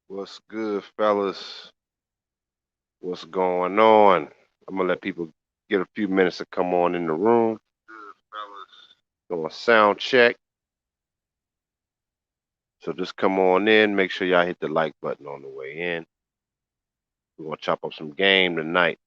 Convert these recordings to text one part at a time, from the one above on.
What's good, fellas? What's going on? I'm gonna let people get a few minutes to come on in the room. Good, fellas. Doing sound check. So just come on in. Make sure y'all hit the like button on the way in. We're gonna chop up some game tonight.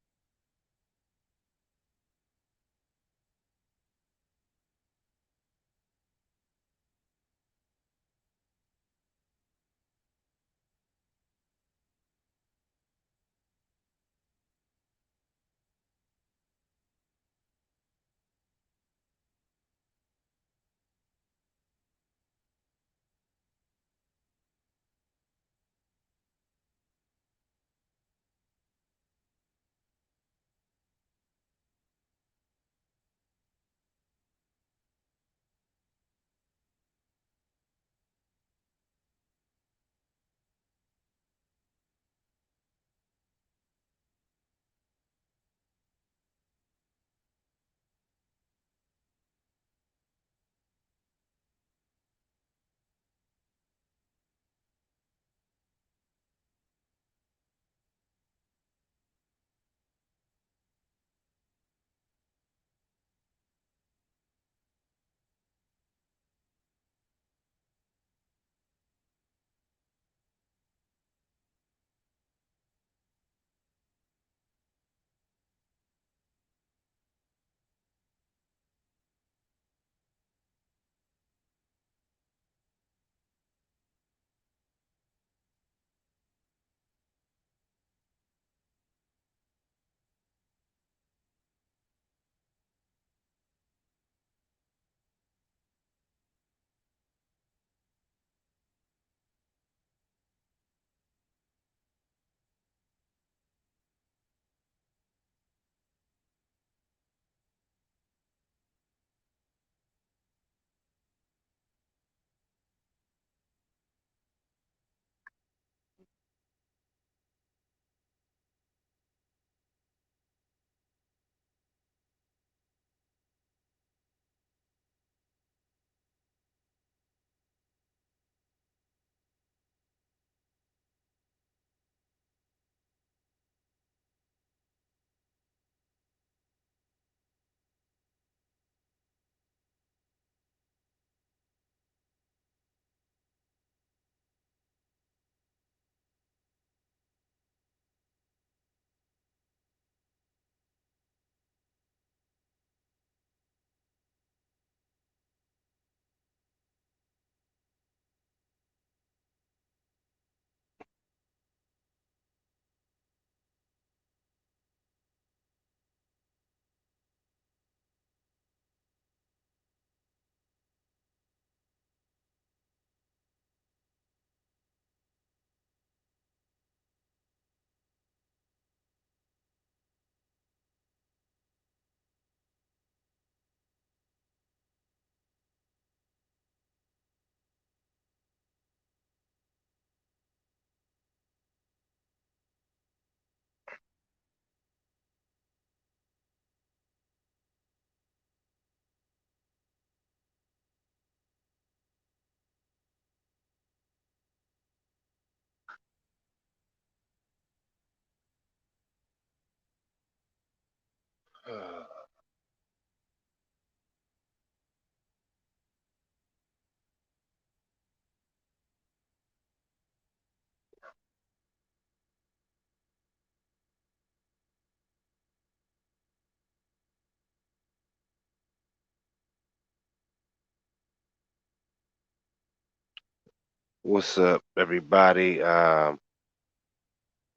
What's up, everybody? My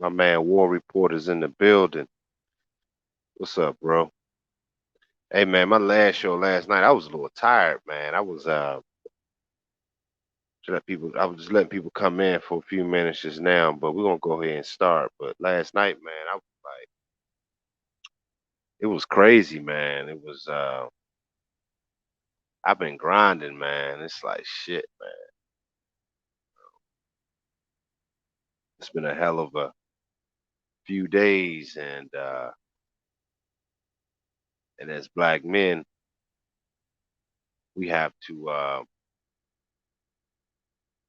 man War Reporter's in the building. What's up, bro? Hey, man, my last show last night, I was a little tired, man. I was just letting people come in for a few minutes just now, but we're gonna go ahead and start. But last night, man, I was like, it was crazy, man. I've been grinding, man. It's like shit, man. It's been a hell of a few days, and as black men, we have to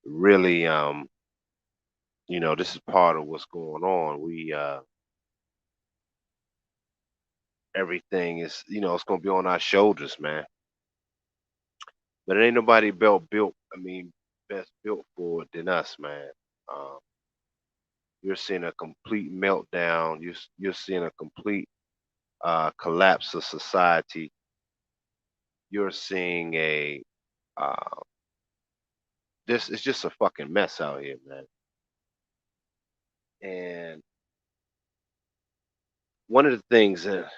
really This is part of what's going on. Everything is, it's gonna be on our shoulders, man. But it ain't nobody best built for it than us, man. Um, you're seeing a complete meltdown. You're seeing a complete collapse of society. You're seeing a uh, this is just a fucking mess out here, man. And one of the things that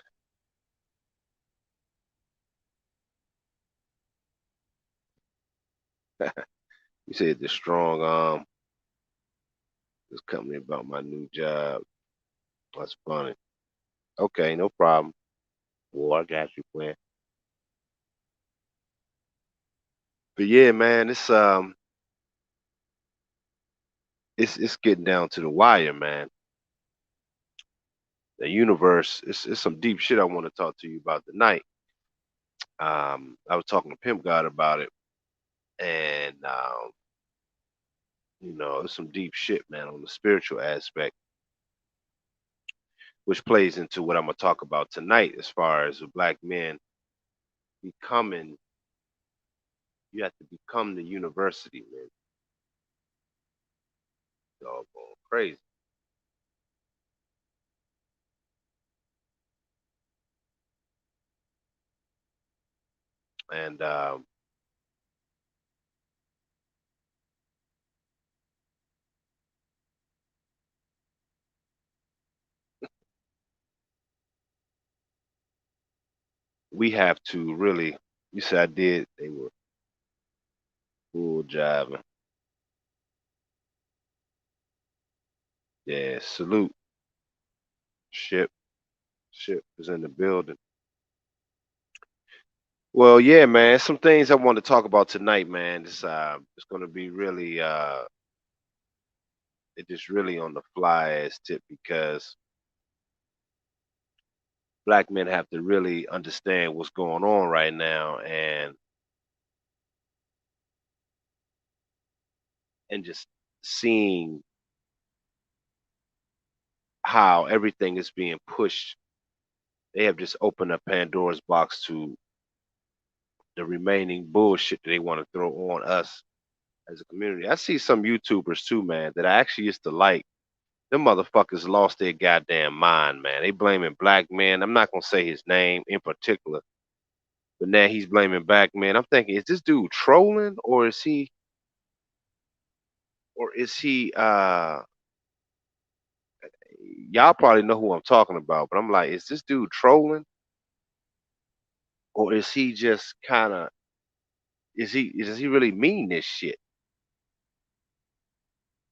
you said the strong arm this company about my new job. That's funny. Okay, no problem. Well, I got you, plan. But yeah, man, it's getting down to the wire, man. The universe, it's some deep shit I want to talk to you about tonight. I was talking to Pimp God about it, and it's some deep shit, man, on the spiritual aspect, which plays into what I'm gonna talk about tonight, as far as the black men becoming. You have to become the university, man. Doggone crazy. And we have to really. You said I did. They were full jiving. Yeah, salute. Ship, ship is in the building. Well, yeah, man. Some things I want to talk about tonight, man. It's gonna be really it just really on the fly as tip because black men have to really understand what's going on right now and just seeing how everything is being pushed. They have just opened up Pandora's box to the remaining bullshit that they want to throw on us as a community. I see some YouTubers too, man, that I actually used to like. Them motherfuckers lost their goddamn mind, man. They blaming black men. I'm not gonna say his name in particular, but now he's blaming black men. I'm thinking, is this dude trolling or is he y'all probably know who I'm talking about, but I'm like, is this dude trolling? Or is he just kinda does he really mean this shit?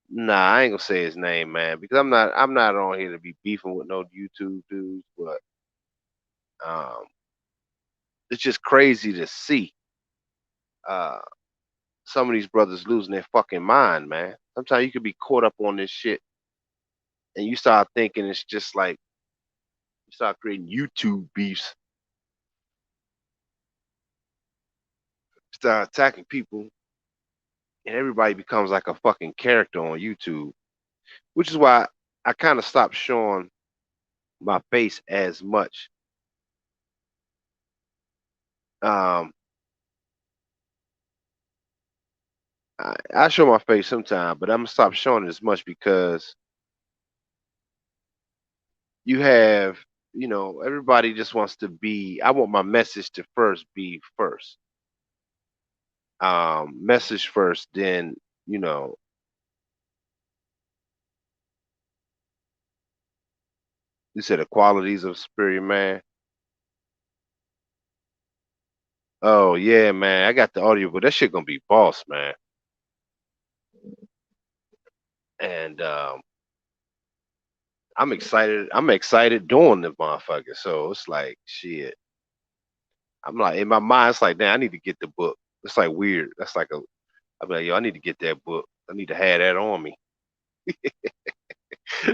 Nah, I ain't gonna say his name, man, because I'm not on here to be beefing with no YouTube dudes, but um it's just crazy to see uh some of these brothers losing their fucking mind, man. Sometimes you could be caught up on this shit and you start thinking it's just like you start creating YouTube beefs, start attacking people, and everybody becomes like a fucking character on YouTube. Which is why I kind of stopped showing my face as much. Um, I show my face sometime, but I'm gonna stop showing it as much because you have, everybody just wants to be. I want my message to first be first. Message first, then you know. You said the qualities of superior man. Oh yeah, man. I got the audio, but that shit gonna be boss, man. And I'm excited. I'm excited doing the motherfucker. So it's like shit. I'm like in my mind, it's like, damn, I need to get the book. It's like weird. That's like I'm like, yo, I need to get that book. I need to have that on me.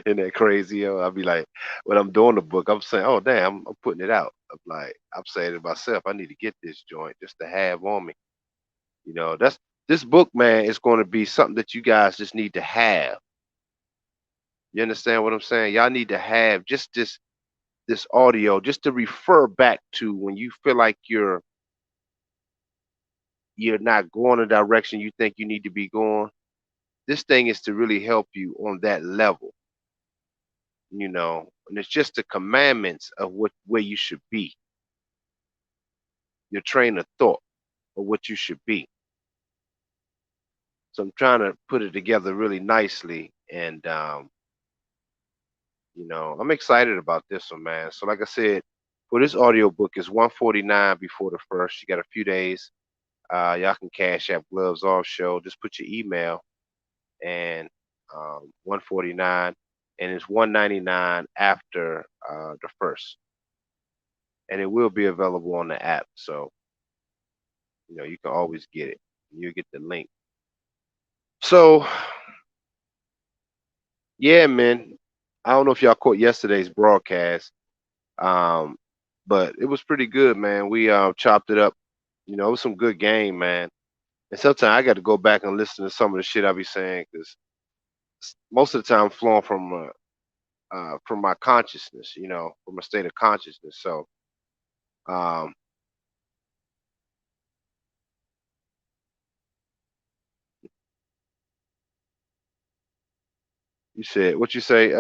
Isn't that crazy, yo? I'll be like, when I'm doing the book, I'm saying, oh damn, I'm putting it out. I'm saying to myself, I need to get this joint just to have on me. That's this book, man, is going to be something that you guys just need to have. You understand what I'm saying? Y'all need to have just this audio just to refer back to when you feel like you're not going the direction you think you need to be going. This thing is to really help you on that level, and it's just the commandments of what where you should be, your train of thought of what you should be. So I'm trying to put it together really nicely, and I'm excited about this one, man. So like I said, for this audio book is 149 before the first. You got a few days. Y'all can cash app gloves off show. Just put your email and 149, and it's 199 after the first, and it will be available on the app. So you can always get it. You get the link. So yeah, man. I don't know if y'all caught yesterday's broadcast, um, but it was pretty good, man. We chopped it up. It was some good game, man. And sometimes I got to go back and listen to some of the shit I be saying because most of the time I'm flowing from my consciousness, from a state of consciousness. So, um, you said what you say?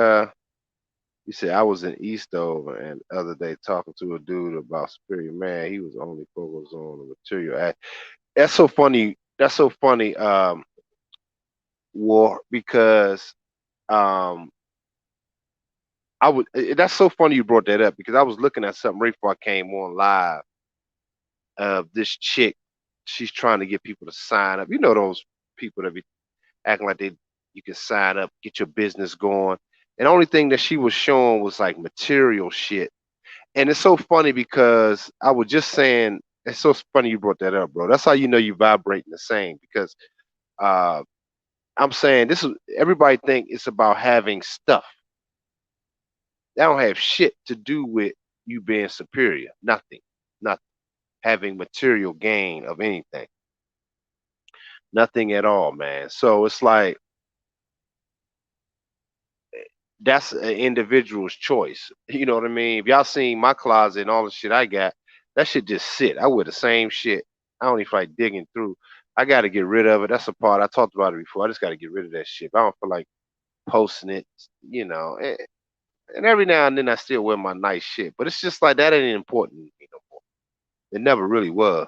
You said I was in Eastover and the other day talking to a dude about Superior Man. He was only focused on the material act. That's so funny. That's so funny, War, because um, That's so funny you brought that up because I was looking at something right before I came on live of this chick. She's trying to get people to sign up. You know those people that be acting like you can sign up, get your business going. And the only thing that she was showing was like material shit. And it's so funny because I was just saying, it's so funny you brought that up, bro. That's how you know you vibrating the same because uh, I'm saying this is everybody think it's about having stuff. That don't have shit to do with you being superior. Nothing. Nothing. Having material gain of anything. Nothing at all, man. So it's like that's an individual's choice. You know what I mean? If y'all seen my closet and all the shit I got, that shit just sit. I wear the same shit. I don't even feel like digging through. I got to get rid of it. That's a part I talked about it before. I just got to get rid of that shit. I don't feel like posting it, you know. And every now and then I still wear my nice shit, but it's just like that ain't important to me no more. It never really was.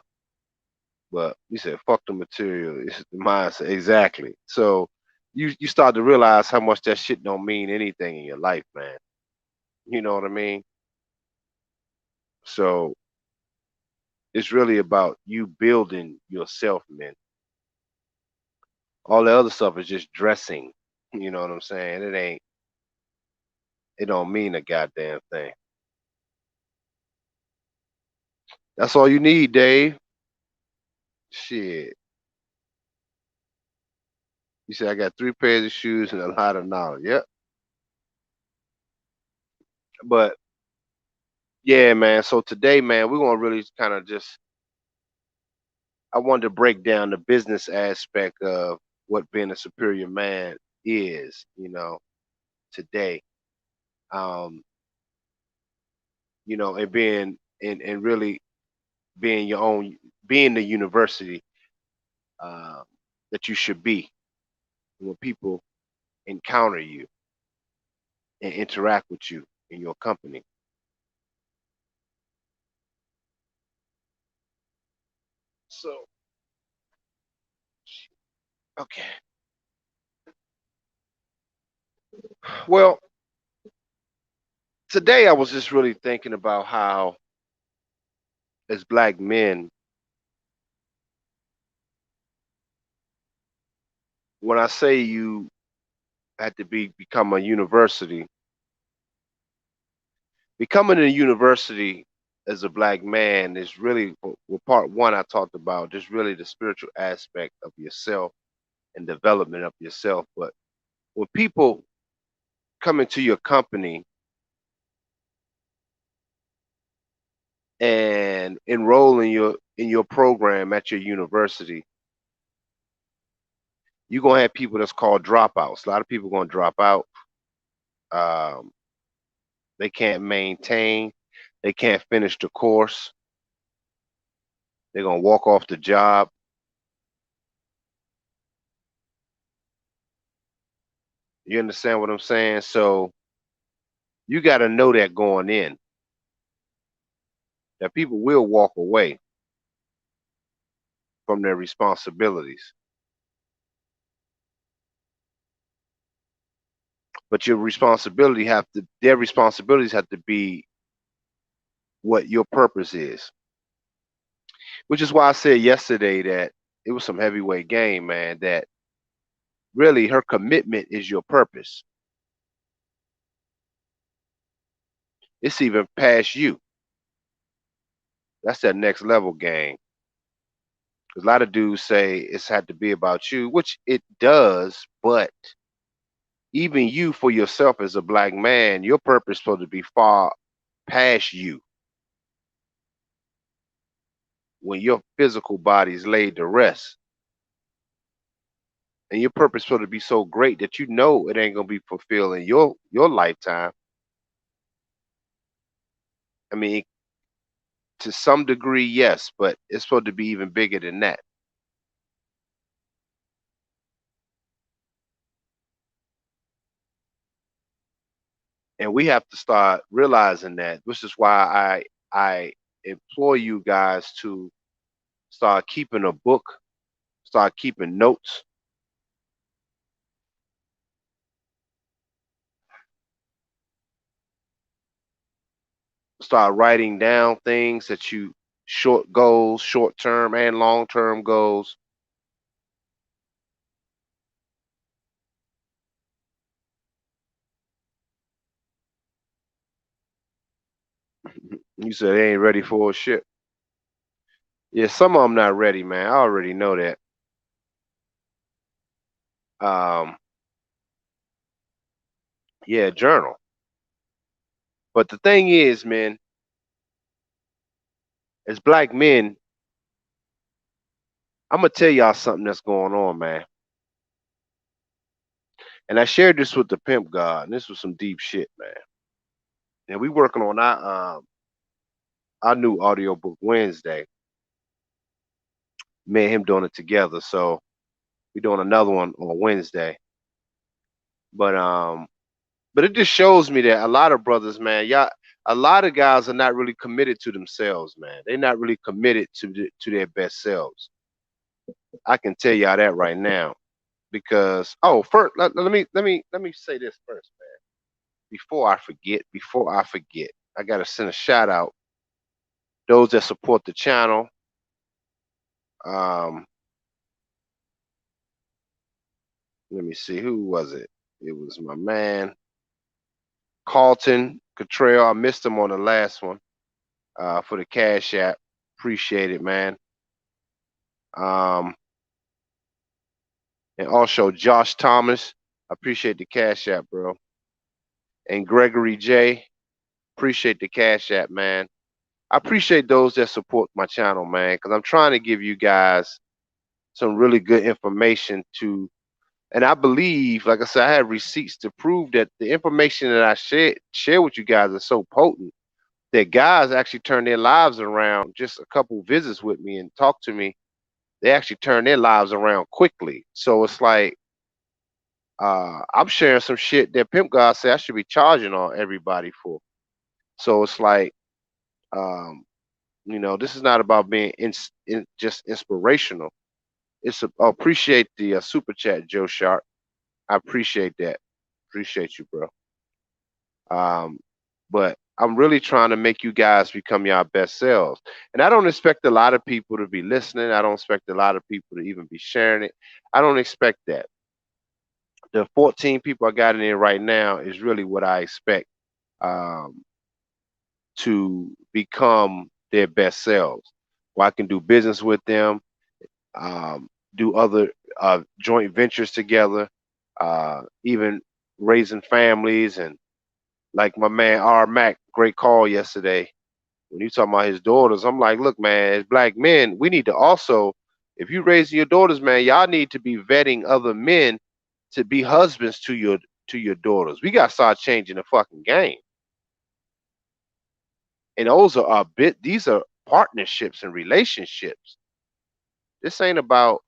But you said fuck the material. It's the mindset exactly. So you start to realize how much that shit don't mean anything in your life, man. You know what I mean? So it's really about you building yourself, man. All the other stuff is just dressing. You know what I'm saying? It don't mean a goddamn thing. That's all you need, Dave. Shit. You said I got 3 pairs of shoes and a lot of knowledge. Yep. But yeah, man. So today, man, we're gonna really kind of just I wanted to break down the business aspect of what being a superior man is, today. Um, and and really being your own, being the university uh, that you should be when people encounter you and interact with you in your company. So, okay. Well, today I was just really thinking about how, as black men, when I say you had to become a university, becoming a university as a black man is really well, part one I talked about, just really the spiritual aspect of yourself and development of yourself. But when people come into your company and enroll in your program at your university, you're gonna have people that's called dropouts. A lot of people gonna drop out. Um, they can't maintain. They can't finish the course. They're gonna walk off the job. You understand what I'm saying? So you got to know that going in, that people will walk away from their responsibilities, but their responsibilities have to be what your purpose is. Which is why I said yesterday that it was some heavyweight game, man. That really her commitment is your purpose. It's even past you. That's that next level game. Because a lot of dudes say it's had to be about you, which it does, but even you for yourself as a black man, your purpose is supposed to be far past you when your physical body is laid to rest. And your purpose is supposed to be so great that you know it ain't gonna be fulfilled in your lifetime. I mean, to some degree, yes, but it's supposed to be even bigger than that. And we have to start realizing that, which is why I implore you guys to start keeping a book, start keeping notes, start writing down things that you short goals, short term and long term goals. You said they ain't ready for a shit. Yeah, some of them not ready, man. I already know that. Um, yeah, journal. But the thing is, man, as black men, I'm gonna tell y'all something that's going on, man. And I shared this with the pimp god, and this was some deep shit, man. And we working on our new audiobook Wednesday. Me and him doing it together. So we doing another one on Wednesday. But but it just shows me that a lot of brothers, man, y'all, a lot of guys are not really committed to themselves, man. They're not really committed to their best selves. I can tell y'all that right now because first let me say this first, man. Before I forget, I gotta send a shout out those that support the channel. Um, let me see, who was it? It was my man Carlton Cottrell. I missed him on the last one for the Cash App. Appreciate it, man. Um, and also Josh Thomas. I appreciate the Cash App, bro. And Gregory J. Appreciate the Cash App, man. I appreciate those that support my channel, man, because I'm trying to give you guys some really good information to, and I believe, like I said, I have receipts to prove that the information that I share with you guys is so potent that guys actually turn their lives around. Just a couple visits with me and talk to me, they actually turn their lives around quickly. So it's like I'm sharing some shit that Pimp God said I should be charging on everybody for. So it's like, um, this is not about being just inspirational. I appreciate the super chat, Joe Sharp. I appreciate that. Appreciate you, bro. Um, but I'm really trying to make you guys become your best selves. And I don't expect a lot of people to be listening. I don't expect a lot of people to even be sharing it. I don't expect that. The 14 people I got in there right now is really what I expect um, to become their best selves. Where I can do business with them, do other joint ventures together, even raising families. And like my man R Mac, great call yesterday. When you talking about his daughters, I'm like, look, man, as black men, we need to also, if you raising your daughters, man, y'all need to be vetting other men to be husbands to to your daughters. We gotta start changing the fucking game. And those are our bit. These are partnerships and relationships. This ain't about.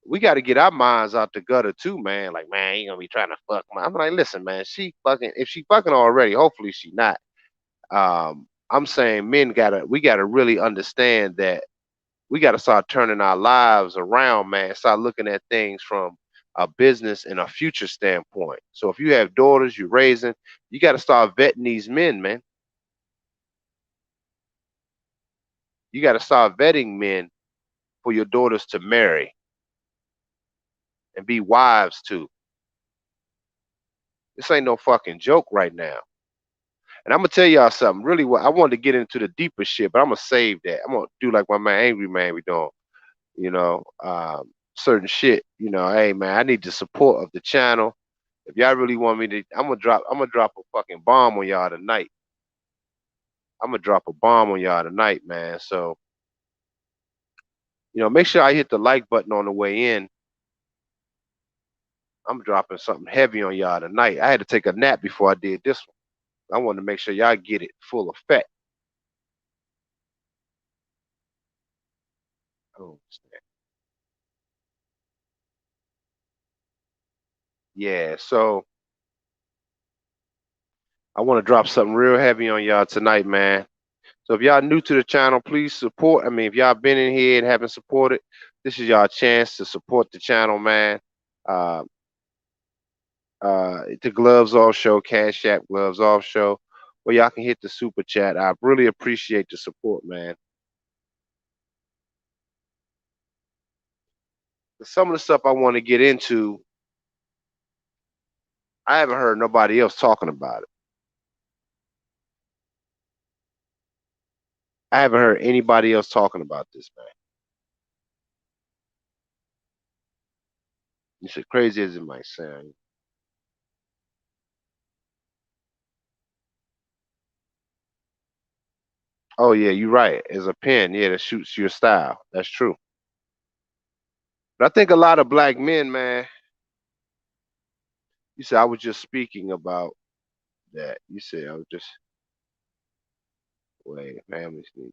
We got to get our minds out the gutter too, man. Like, man, you gonna be trying to fuck. I'm like, listen, man. She fucking. If she fucking already, hopefully she not. I'm saying men gotta. We gotta really understand that we gotta start turning our lives around, man. Start looking at things from a business and a future standpoint. So if you have daughters you're raising, you got to start vetting these men, man. You got to start vetting men for your daughters to marry and be wives to. This ain't no fucking joke right now. And I'm gonna tell y'all something. Really, what I wanted to get into the deeper shit, but I'm gonna save that. I'm gonna do like my man Angry Man be doing. You know, certain shit. You know, hey man, I need the support of the channel. If y'all really want me to, I'm gonna drop a fucking bomb on y'all tonight. I'm gonna drop a bomb on y'all tonight, man. So, make sure I hit the like button on the way in. I'm dropping something heavy on y'all tonight. I had to take a nap before I did this one. I wanted to make sure y'all get it full effect. Oh, yeah. So I want to drop something real heavy on y'all tonight, man. So if y'all new to the channel, please support. I mean, if y'all been in here and haven't supported, this is y'all chance to support the channel, man. Uh, the Gloves Off Show, Cash App Gloves Off Show, where y'all can hit the super chat. I really appreciate the support, man. Some of the stuff I want to get into, I haven't heard nobody else talking about it. I haven't heard anybody else talking about this, man. It's as crazy as it might sound. Oh yeah, you're right. It's a pen, yeah, that shoots your style. That's true. But I think a lot of black men, man. You said I was just speaking about that. You said I was just wait, families need.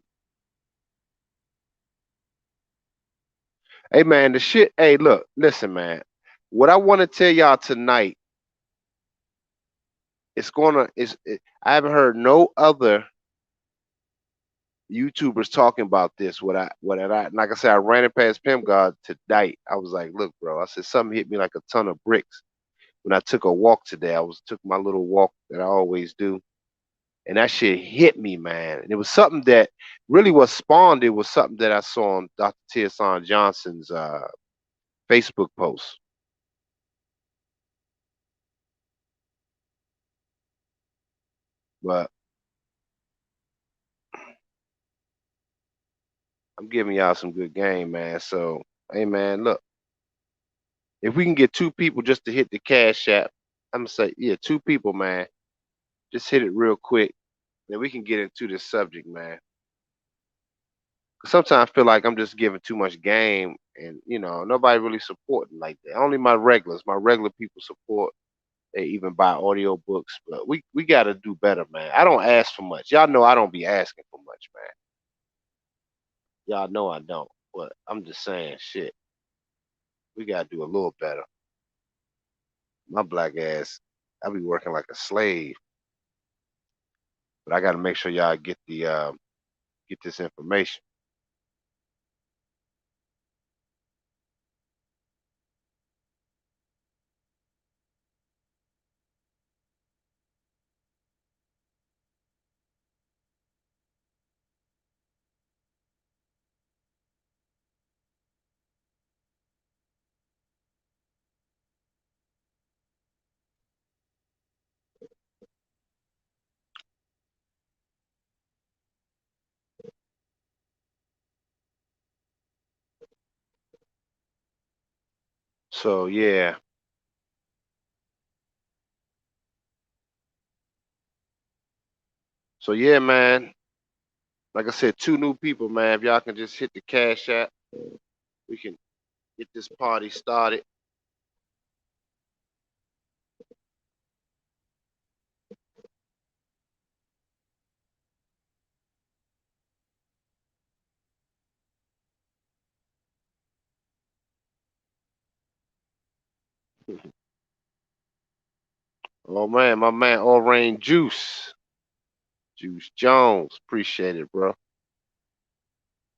Hey man, the shit. Hey, look, listen, man. What I want to tell y'all tonight, it's gonna is. I haven't heard no other YouTubers talking about this. Like I said, I ran it past Pimp God tonight. I was like, look, bro. I said something hit me like a ton of bricks when I took a walk today. Took my little walk that I always do, and that shit hit me, man. And it was something that really was spawned. It was something that I saw on Dr. Tierson Johnson's Facebook post. But I'm giving y'all some good game, man. So, hey, man, look, if we can get two people just to hit the cash app, I'm gonna say, yeah, two people, man. Just hit it real quick, then we can get into this subject, man. Sometimes I feel like I'm just giving too much game, and nobody really supporting like that. Only my regular people support. They even buy audio books, but we got to do better, man. I don't ask for much. Y'all know I don't be asking for much, man. Y'all know I don't, but I'm just saying, shit. We got to do a little better. My black ass, I be working like a slave, but I got to make sure y'all get this information. So yeah, man. Like I said, two new people, man. If y'all can just hit the cash app, we can get this party started. Oh man, my man Orange Juice Jones. Appreciate it, bro.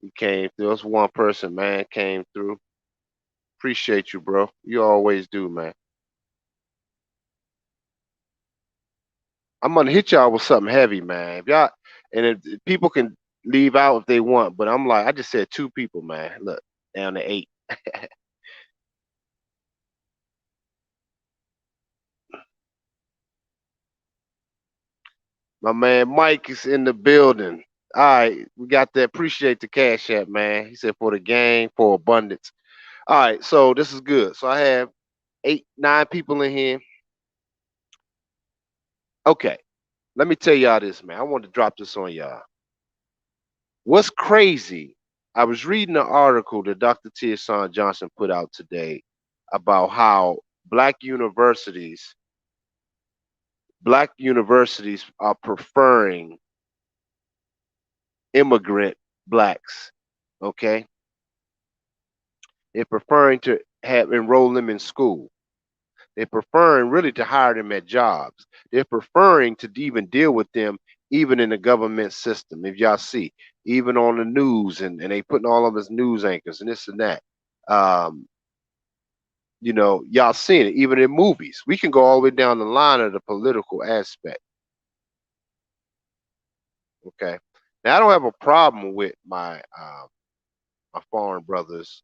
He came through. That's one person, man, came through. Appreciate you, bro. You always do, man. I'm gonna hit y'all with something heavy, man. If y'all and if people can leave out if they want, but I'm like, I just said two people, man. Look, down to eight. My man Mike is in the building. All right, we got that. Appreciate the cash app, man. He said for the gang, for abundance. All right, so this is good. So I have eight, nine people in here. Okay, let me tell y'all this, man. I want to drop this on y'all. What's crazy? I was reading an article that Dr. Tia Johnson put out today about how black universities are preferring immigrant blacks. Okay, they're preferring to have enroll them in school. They're preferring really to hire them at jobs. They're preferring to even deal with them even in the government system. If y'all see, even on the news, and they putting all of us news anchors and this and that. Um, y'all seen it, even in movies. We can go all the way down the line of the political aspect. Okay. Now I don't have a problem with my foreign brothers.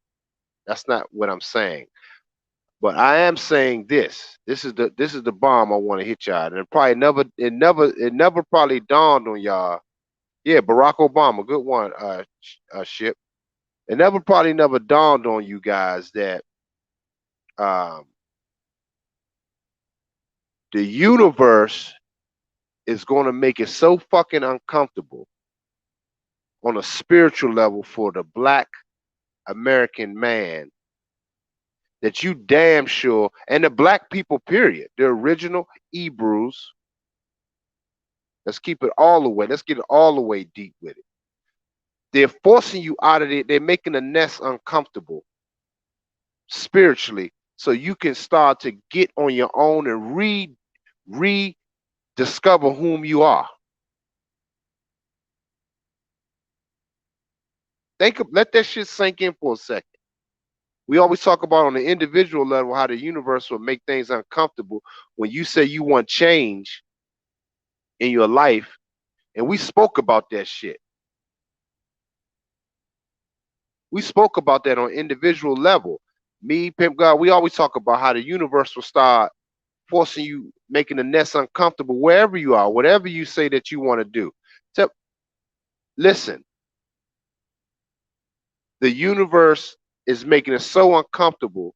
That's not what I'm saying. But I am saying this. This is the bomb I want to hit y'all. And it never probably dawned on y'all. Yeah, Barack Obama, good one, Ship. It never dawned on you guys that um, the universe is going to make it so fucking uncomfortable on a spiritual level for the black American man that you damn sure, and the black people, period, the original Hebrews. Let's keep it all the way. Let's get it all the way deep with it. They're forcing you out of it. They're making the nest uncomfortable spiritually, so you can start to get on your own and rediscover whom you are. Let that shit sink in for a second. We always talk about on the individual level how the universe will make things uncomfortable when you say you want change in your life, and we spoke about that shit. We spoke about that on individual level. Me, Pimp God, we always talk about how the universe will start forcing you, making the nest uncomfortable wherever you are, whatever you say that you want to do. So, listen, the universe is making it so uncomfortable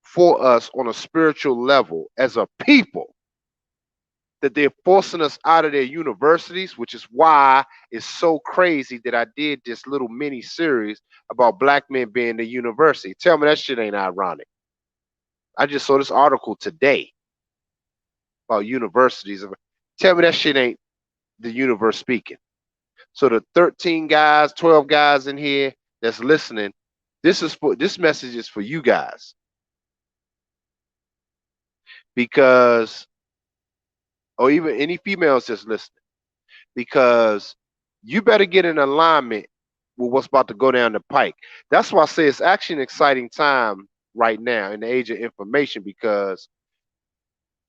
for us on a spiritual level as a people that they're forcing us out of their universities, which is why it's so crazy that I did this little mini series about black men being the university. Tell me that shit ain't ironic. I just saw this article today about universities. Tell me that shit ain't the universe speaking. So the 13 guys, 12 guys in here that's listening, this message is for you guys, because, or even any females that's listening, because you better get in alignment with what's about to go down the pike. That's why I say it's actually an exciting time right now in the age of information, because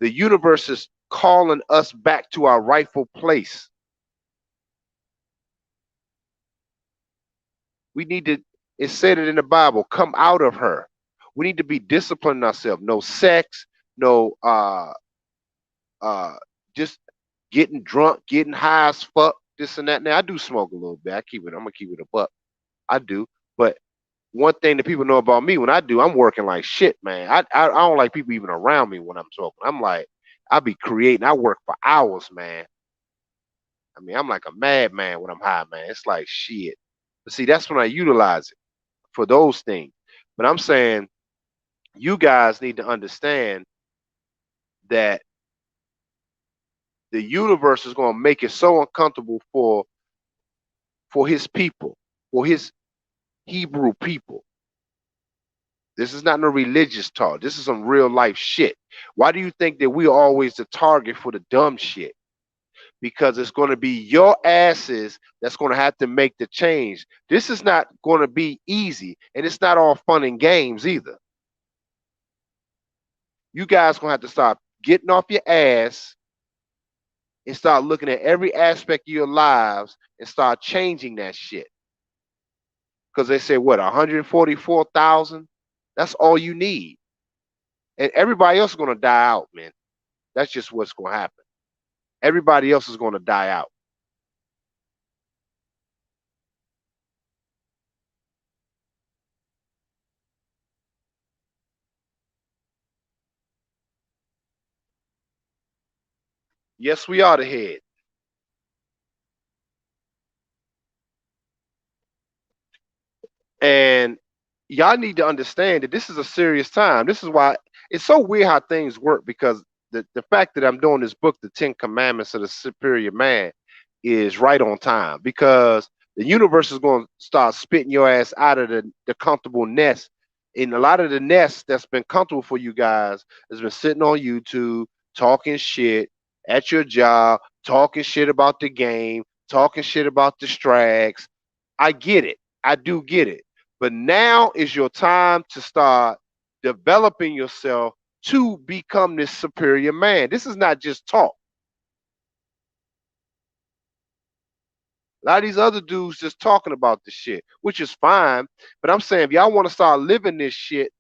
the universe is calling us back to our rightful place. We need to, it said it in the Bible, come out of her. We need to be disciplining ourselves. No sex, no uh just getting drunk, getting high as fuck, this and that. Now I do smoke a little bit. I'm gonna keep it a buck. I do. But one thing that people know about me, when I do, I'm working like shit, man. I don't like people even around me when I'm smoking. I'm like, I be creating, I work for hours, man. I mean, I'm like a madman when I'm high, man. It's like shit. But see, that's when I utilize it for those things. But I'm saying you guys need to understand that the universe is going to make it so uncomfortable for his people, for his Hebrew people, This is not no religious talk. This is some real life shit. Why do you think that we are always the target for the dumb shit? Because it's going to be your asses that's going to have to make the change. This is not going to be easy, and it's not all fun and games either. You guys going to have to start getting off your ass and start looking at every aspect of your lives and start changing that shit. Because they say, what, 144,000? That's all you need. And everybody else is going to die out, man. That's just what's going to happen. Everybody else is going to die out. Yes, we are the head. And y'all need to understand that this is a serious time. This is why it's so weird how things work, because the fact that I'm doing this book, The 10 Commandments of the Superior Man, is right on time, because the universe is going to start spitting your ass out of the comfortable nest. And a lot of the nests that's been comfortable for you guys has been sitting on YouTube, talking shit at your job, talking shit about the game, talking shit about the strags. I get it. I do get it. But now is your time to start developing yourself to become this superior man. This is not just talk. A lot of these other dudes just talking about the shit, which is fine. But I'm saying if y'all want to start living this shit,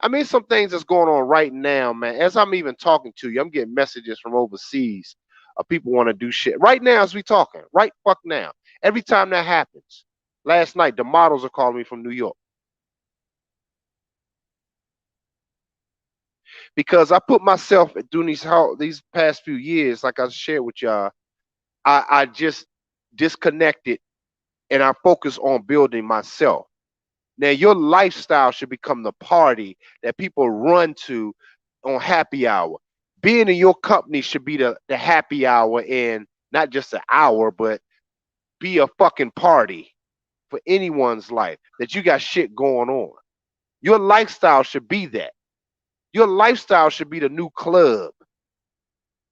I mean, some things that's going on right now, man. As I'm even talking to you, I'm getting messages from overseas. People want to do shit right now as we talking. Right fuck now. Every time that happens. Last night, the models are calling me from New York because I put myself during these past few years, like I shared with y'all. I just disconnected and I focus on building myself. Now, your lifestyle should become the party that people run to on happy hour. Being in your company should be the happy hour, and not just an hour, but be a fucking party for anyone's life that you got shit going on. Your lifestyle should be that. Your lifestyle should be the new club,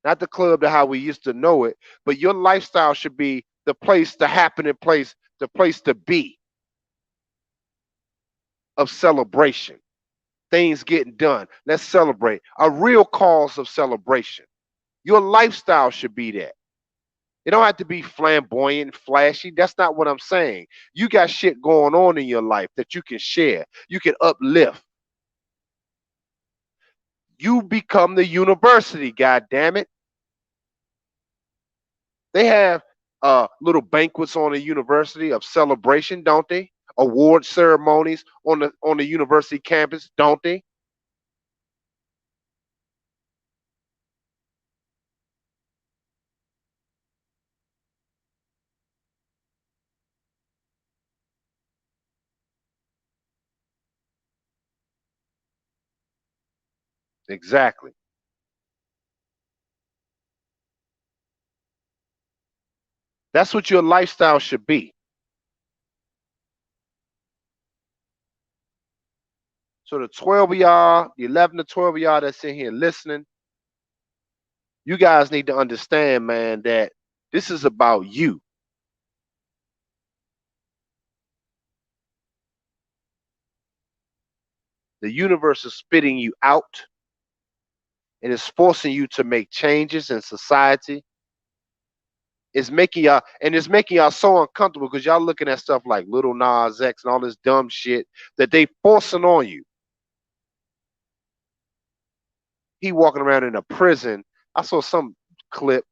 not the club to how we used to know it, but your lifestyle should be the place, the happening place, the place to be of celebration. Things getting done. Let's celebrate. A real cause of celebration. Your lifestyle should be that. It don't have to be flamboyant, flashy. That's not what I'm saying. You got shit going on in your life that you can share. You can uplift. You become the university, god damn it. They have little banquets on the university of celebration, don't they? Award ceremonies on the university campus, don't they? Exactly. That's what your lifestyle should be. So the 12 of y'all, the 11 to 12 of y'all that's in here listening, you guys need to understand, man, that this is about you. The universe is spitting you out and it's forcing you to make changes in society. It's making y'all so uncomfortable because y'all looking at stuff like Little Nas X and all this dumb shit that they forcing on you. He walking around in a prison. I saw some clip.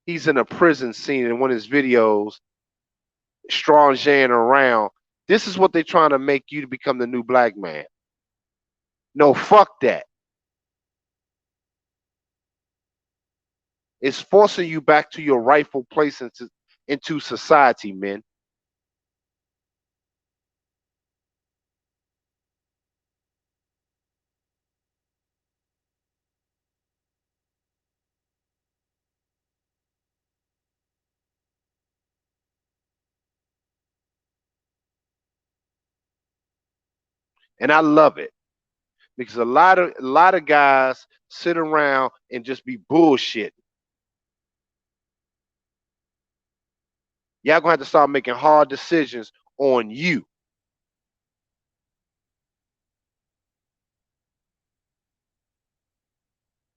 He's in a prison scene in one of his videos, strong Jan around. This is what they're trying to make you to become the new black man. No, fuck that. It's forcing you back to your rightful place into society, man. And I love it because a lot of guys sit around and just be bullshit. Y'all gonna have to start making hard decisions on you.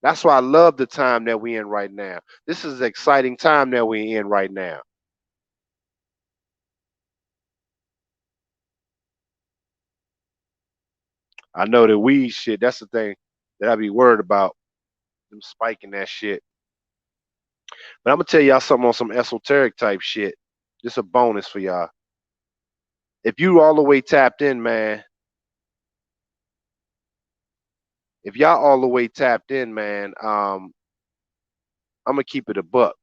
That's why I love the time that we're in right now. This is an exciting time that we're in right now. I know that weed shit, that's the thing that I be worried about, them spiking that shit. But I'm gonna tell y'all something on some esoteric type shit. Just a bonus for y'all. If you all the way tapped in, man, if y'all all the way tapped in, man, I'm gonna keep it a buck.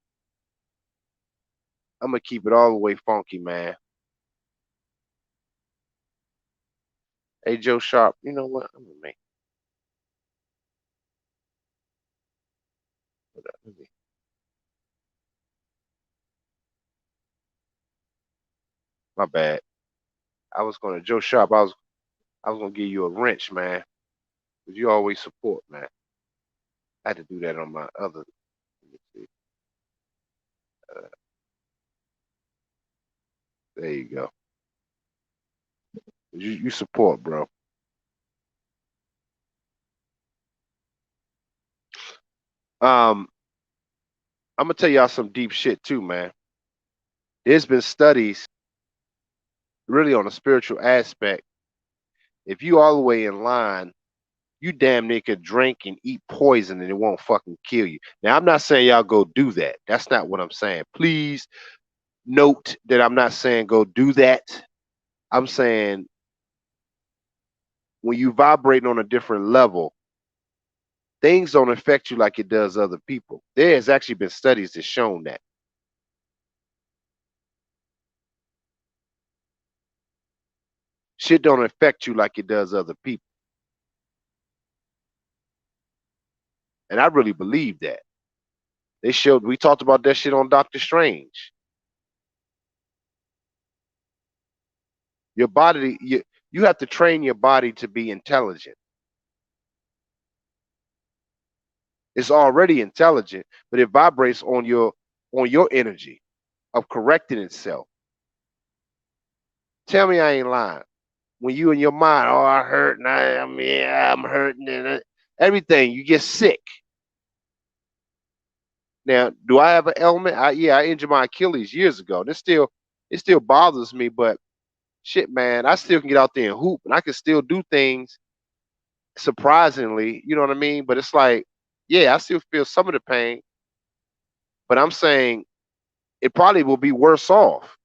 I'm gonna keep it all the way funky, man. Hey, Joe Sharp, you know what? I'm gonna make. Let me- My bad. I was gonna Joe Sharp. I was gonna give you a wrench, man. Cause you always support, man. I had to do that on my other. Let me see. Uh, there you go. You support, bro. Um, I'm gonna tell y'all some deep shit too, man. There's been studies really on a spiritual aspect. If you all the way in line, you damn near could drink and eat poison and it won't fucking kill you. Now I'm not saying y'all go do that. That's not what I'm saying. Please note that I'm not saying go do that. I'm saying when you vibrate on a different level, things don't affect you like it does other people. There has actually been studies that shown that shit don't affect you like it does other people. And I really believe that. We talked about that shit on Doctor Strange. Your body, you have to train your body to be intelligent. It's already intelligent, but it vibrates on your energy of correcting itself. Tell me I ain't lying. When you in your mind, oh, I hurt, and I'm hurting, and everything, you get sick. Now, do I have an ailment? Yeah, I injured my Achilles years ago. It still bothers me, but shit, man, I still can get out there and hoop, and I can still do things surprisingly. You know what I mean? But it's like, yeah, I still feel some of the pain, but I'm saying it probably will be worse off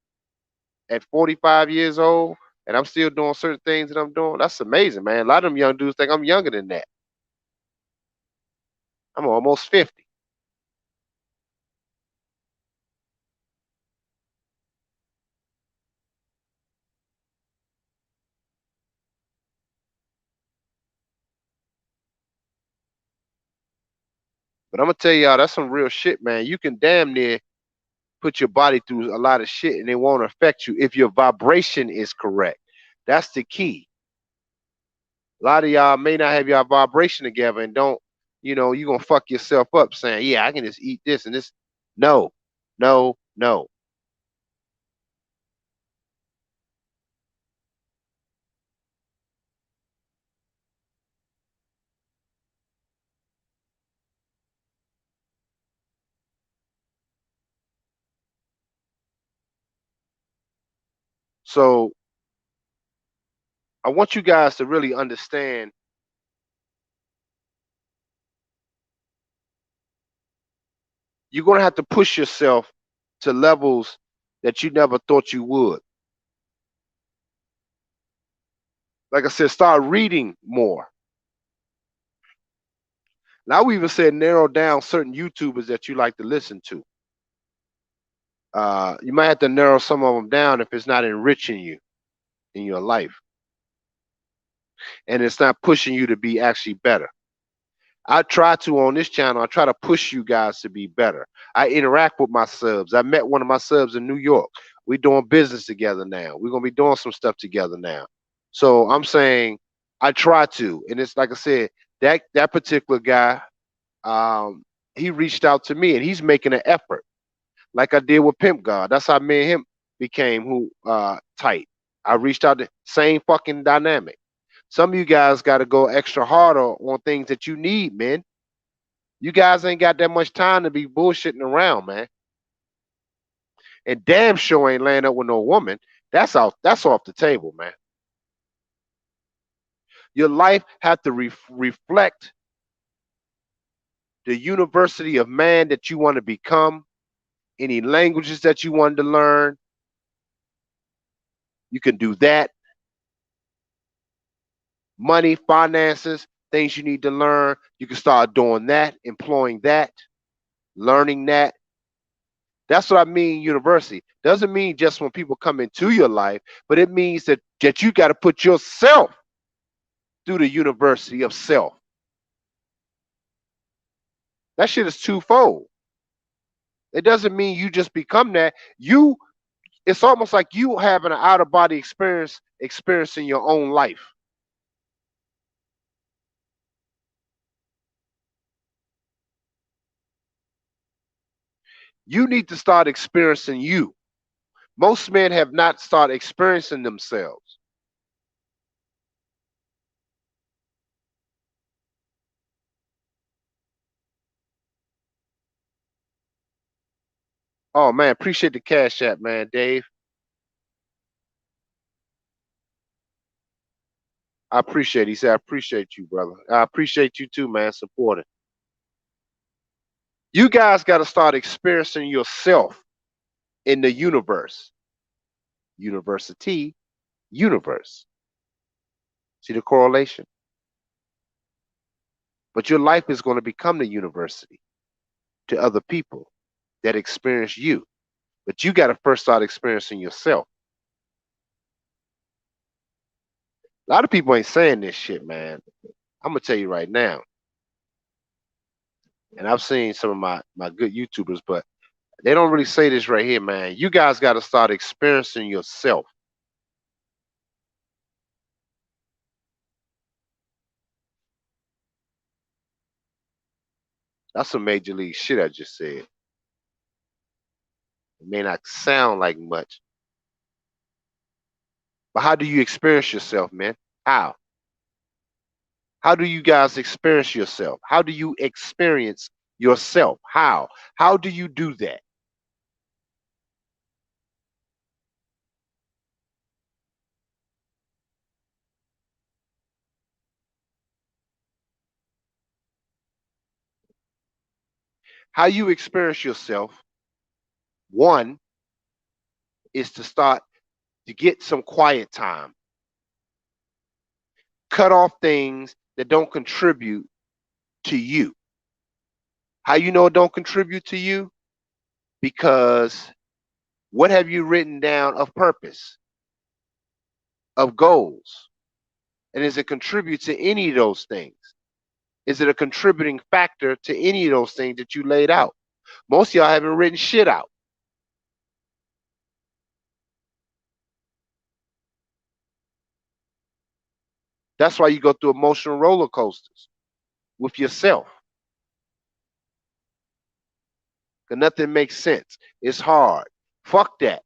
at 45 years old, and I'm still doing certain things that I'm doing. That's amazing, man. A lot of them young dudes think I'm younger than that. I'm almost 50. But I'm gonna tell y'all that's some real shit, man. You can damn near put your body through a lot of shit and it won't affect you if your vibration is correct. That's the key. A lot of y'all may not have your vibration together and don't, you're gonna fuck yourself up saying, yeah, I can just eat this and this. No, no, no. So I want you guys to really understand you're gonna have to push yourself to levels that you never thought you would. Like I said, start reading more. Now we even said narrow down certain YouTubers that you like to listen to. You might have to narrow some of them down if it's not enriching you in your life and it's not pushing you to be actually better. I try to on this channel, I try to push you guys to be better. I interact with my subs. I met one of my subs in New York. We're doing business together now. We're gonna be doing some stuff together now. So I'm saying I try to, and it's like I said, that particular guy, um, he reached out to me, and he's making an effort, like I did with Pimp God. That's how me and him became who tight. I reached out the same fucking dynamic. Some of you guys got to go extra harder on things that you need, man. You guys ain't got that much time to be bullshitting around, man. And damn sure ain't laying up with no woman. That's out. That's off the table, man. Your life have to reflect the university of man that you want to become. Any languages that you want to learn, you can do that. Money, finances, things you need to learn, you can start doing that, employing that, learning that. That's what I mean. University doesn't mean just when people come into your life, but it means that you got to put yourself through the university of self. That shit is twofold. It doesn't mean you just become that. It's almost like you having an out of body experiencing your own life. You need to start experiencing you. Most men have not started experiencing themselves. Oh man, appreciate the cash app, man, Dave. I appreciate it. He said, I appreciate you, brother. I appreciate you too, man, supporting. You guys got to start experiencing yourself in the universe. University, universe. See the correlation? But your life is going to become the university to other people that experience you. But you got to first start experiencing yourself. A lot of people ain't saying this shit, man. I'm gonna tell you right now, and I've seen some of my good YouTubers, but they don't really say this right here, man. You guys got to start experiencing yourself. That's some major league shit I just said. It may not sound like much, but how do you experience yourself, man? How? How do you guys experience yourself? How do you experience yourself? How? How do you do that? How you experience yourself, one, is to start to get some quiet time. Cut off things that don't contribute to you. How you know it don't contribute to you? Because what have you written down of purpose, of goals? And does it contribute to any of those things? Is it a contributing factor to any of those things that you laid out? Most of y'all haven't written shit out. That's why you go through emotional roller coasters with yourself. Because nothing makes sense. It's hard. Fuck that.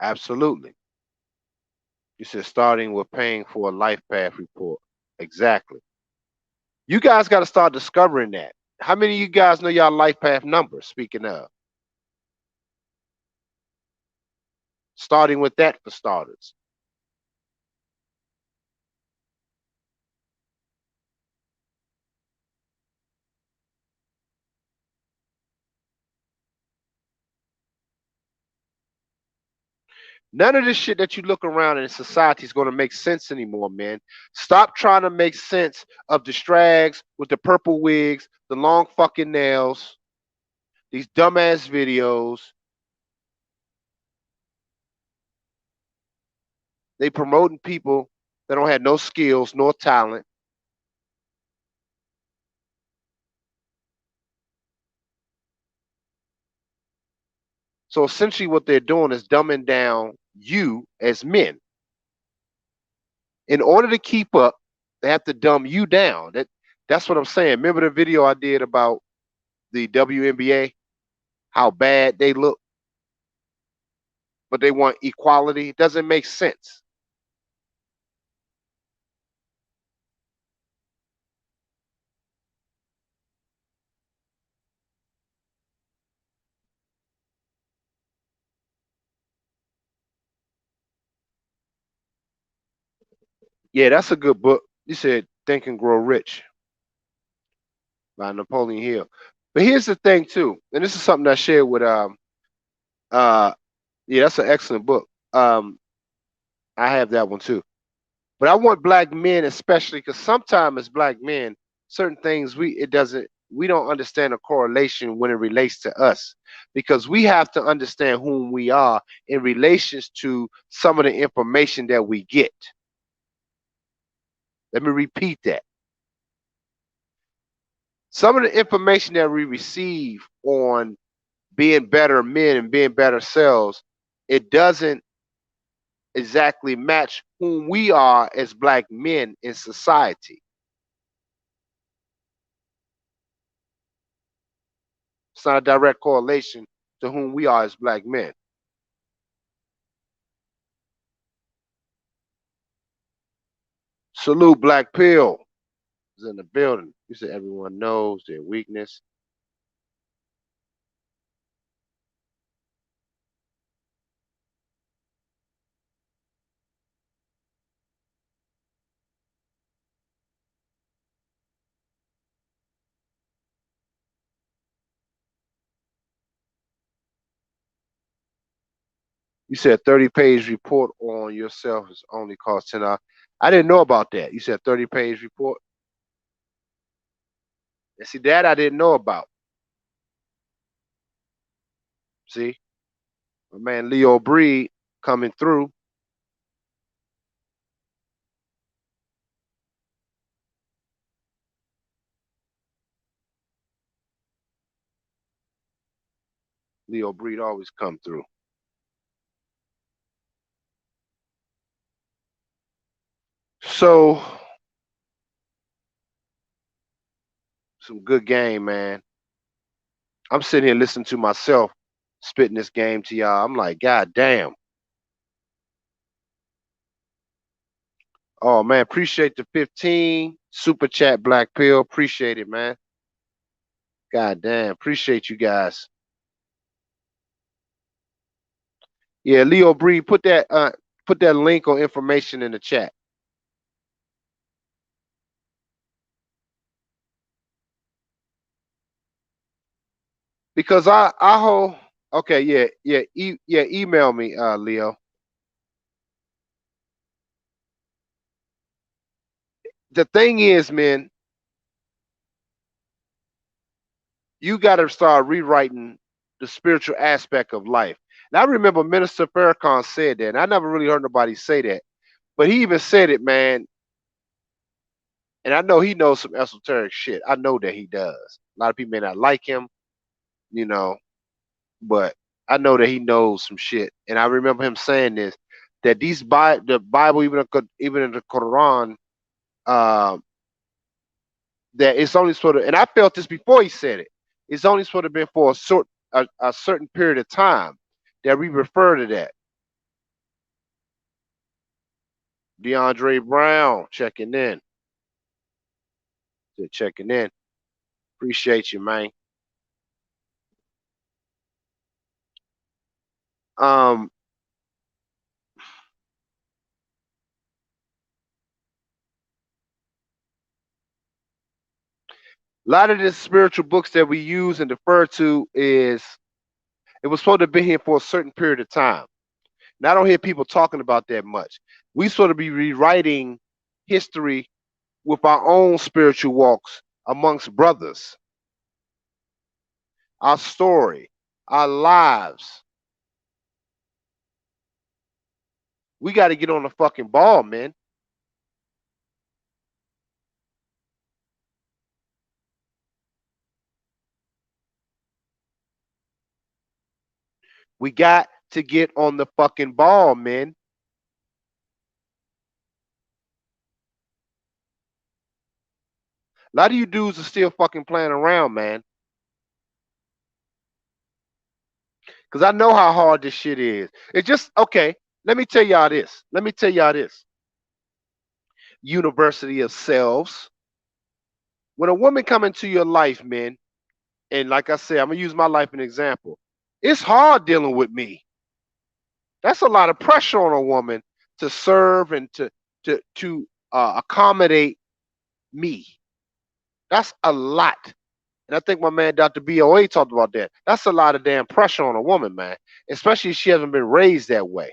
Absolutely. You said starting with paying for a life path report. Exactly. You guys got to start discovering that. How many of you guys know y'all life path numbers? Speaking of, starting with that for starters. None of this shit that you look around in society is going to make sense anymore, man. Stop trying to make sense of the strags with the purple wigs, the long fucking nails, these dumbass videos. They promoting people that don't have no skills nor talent. So essentially what they're doing is dumbing down you as men. In order to keep up, they have to dumb you down. That's what I'm saying. Remember the video I did about the WNBA, how bad they look, but they want equality? It doesn't make sense. Yeah, that's a good book. You said Think and Grow Rich by Napoleon Hill. But here's the thing too, and this is something I shared with uh yeah, that's an excellent book. I have that one too. But I want black men, especially, because sometimes as black men, certain things we don't understand a correlation when it relates to us, because we have to understand whom we are in relations to some of the information that we get. Let me repeat that. Some of the information that we receive on being better men and being better selves, it doesn't exactly match whom we are as black men in society. It's not a direct correlation to whom we are as black men. Salute Black Pill is in the building. You said everyone knows their weakness. You said 30-page report on yourself is only cost $10. I didn't know about that. You said 30-page report. And see, that I didn't know about. See, my man Leo Breed coming through. Leo Breed always come through. So, some good game, man. I'm sitting here listening to myself spitting this game to y'all. I'm like, God damn. Oh man, appreciate the 15 super chat Black Pill. Appreciate it, man. God damn, appreciate you guys. Yeah, Leo Breed, put that link or information in the chat. Because I hold okay, email me, Leo. The thing is, man, you gotta start rewriting the spiritual aspect of life. And I remember Minister Farrakhan said that, and I never really heard nobody say that. But he even said it, man. And I know he knows some esoteric shit. I know that he does. A lot of people may not like him, you know, but I know that he knows some shit. And I remember him saying this, that the Bible, even in the Quran, uh, that it's only sort of, and I felt this before he said it. It's only sort of been for a certain period of time that we refer to that. DeAndre Brown checking in, checking in. Appreciate you, man. Um, a lot of the spiritual books that we use and defer to is it was supposed to be here for a certain period of time. And I don't hear people talking about that much. We sort of be rewriting history with our own spiritual walks amongst brothers, our story, our lives. We got to get on the fucking ball, man. We got to get on the fucking ball, man. A lot of you dudes are still fucking playing around, man. Because I know how hard this shit is. It's just, okay, let me tell y'all this. Let me tell y'all this. University of Selves. When a woman come into your life, man, and like I said, I'm gonna use my life as an example. It's hard dealing with me. That's a lot of pressure on a woman to serve and to accommodate me. That's a lot. And I think my man Dr. BOA talked about that. That's a lot of damn pressure on a woman, man, especially if she hasn't been raised that way.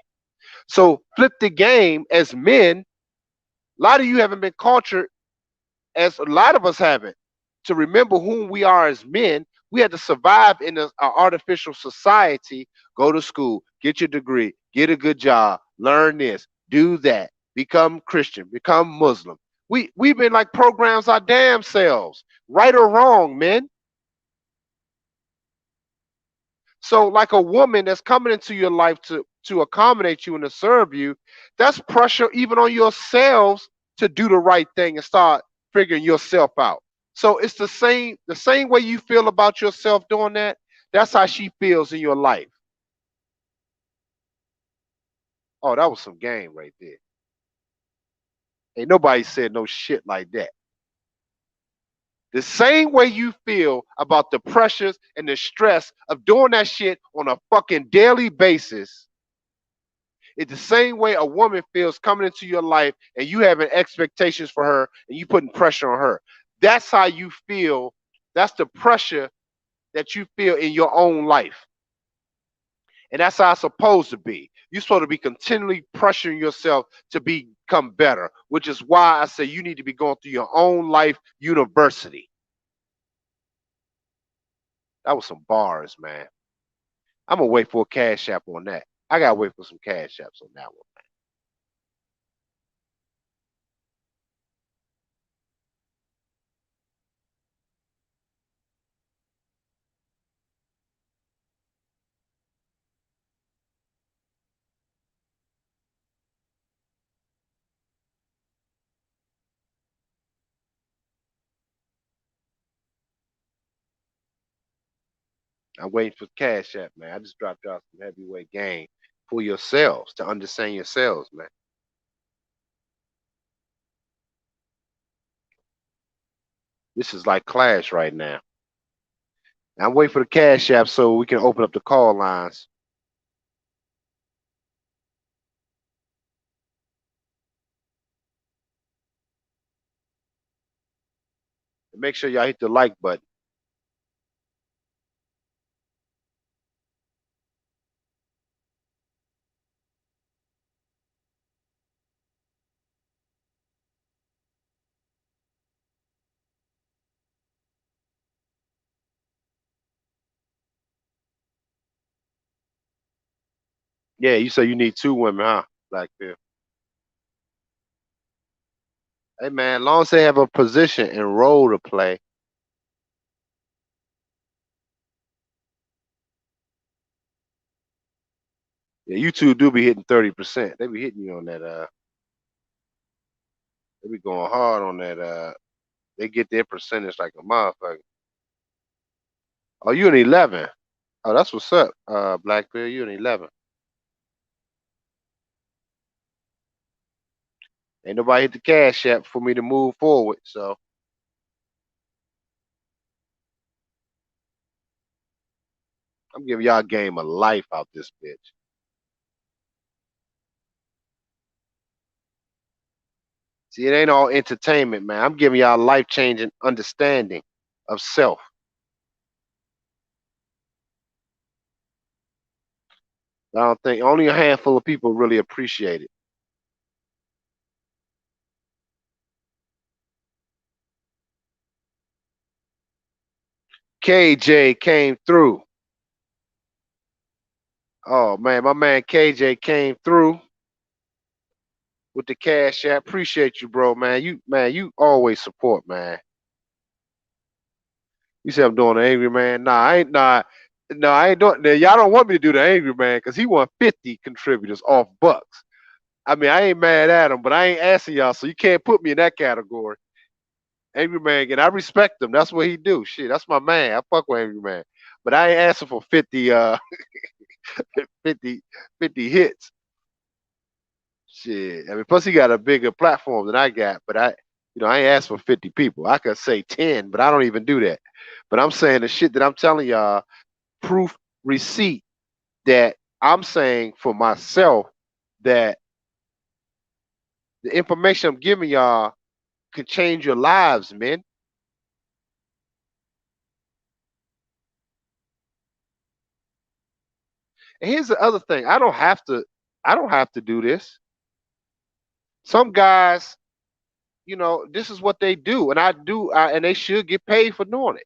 So flip the game as men. A lot of you haven't been cultured, as a lot of us haven't, to remember who we are as men. We had to survive in an artificial society. Go to school, get your degree, get a good job, learn this, do that, become Christian, become Muslim. We've been like programs our damn selves, right or wrong, men. So, like a woman that's coming into your life to accommodate you and to serve you, that's pressure even on yourselves to do the right thing and start figuring yourself out. So it's the same way you feel about yourself doing that. That's how she feels in your life. Oh, that was some game right there. Ain't nobody said no shit like that. The same way you feel about the pressures and the stress of doing that shit on a fucking daily basis. It's the same way a woman feels coming into your life and you having expectations for her and you putting pressure on her. That's how you feel. That's the pressure that you feel in your own life. And that's how it's supposed to be. You're supposed to be continually pressuring yourself to become better, which is why I say you need to be going through your own life university. That was some bars, man. I'm gonna wait for a cash app on that. I gotta wait for some cash apps on that one. I'm waiting for cash app, man. I just dropped out some heavyweight game for yourselves to understand yourselves, man. This is like Clash right now. I'm waiting for the cash app so we can open up the call lines. And make sure y'all hit the like button. Yeah, you say you need two women, huh? Blackfield. Hey man, long as they have a position and role to play. Yeah, you two do be hitting 30%. They be hitting you on that they be going hard on that they get their percentage like a motherfucker. Oh, you an 11. Oh, that's what's up. Blackfield, you an 11. Ain't nobody hit the cash app for me to move forward. So I'm giving y'all a game of life out this bitch. See, it ain't all entertainment, man. I'm giving y'all life changing understanding of self. I don't think only a handful of people really appreciate it. KJ came through. Oh man, my man KJ came through. with the cash app. Appreciate you, bro, man. You always support, man. You say I'm doing the angry man. Nah, I ain't nah. No, I ain't doing that. Y'all don't want me to do the angry man because he won 50 contributors off bucks. I mean, I ain't mad at him, but I ain't asking y'all, so you can't put me in that category. Angry man, and I respect him. That's what he do. Shit, that's my man. I fuck with angry man. But I ain't asking for 50 50 50 hits. Shit. I mean, plus he got a bigger platform than I got, but I ain't asked for 50 people. I could say 10, but I don't even do that. But I'm saying the shit that I'm telling y'all, proof receipt that I'm saying for myself that the information I'm giving y'all can change your lives, man. And here's the other thing. I don't have to do this. Some guys, this is what they do, and and they should get paid for doing it.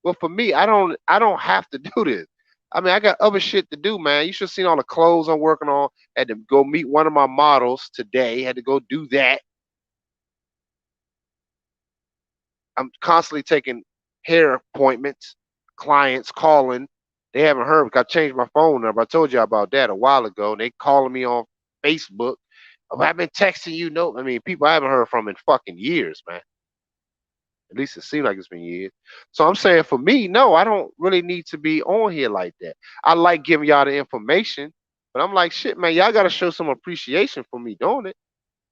But for me, I don't have to do this. I mean, I got other shit to do, man. You should have seen all the clothes I'm working on. Had to go meet one of my models today. Had to go do that. I'm constantly taking hair appointments, clients calling. They haven't heard because I changed my phone number. I told you about that a while ago. And they calling me on Facebook. Oh, I've been texting you. No, I mean, people I haven't heard from in fucking years, man. At least it seems like it's been years. So I'm saying for me, no, I don't really need to be on here like that. I like giving y'all the information, but I'm like, shit, man, y'all got to show some appreciation for me doing it.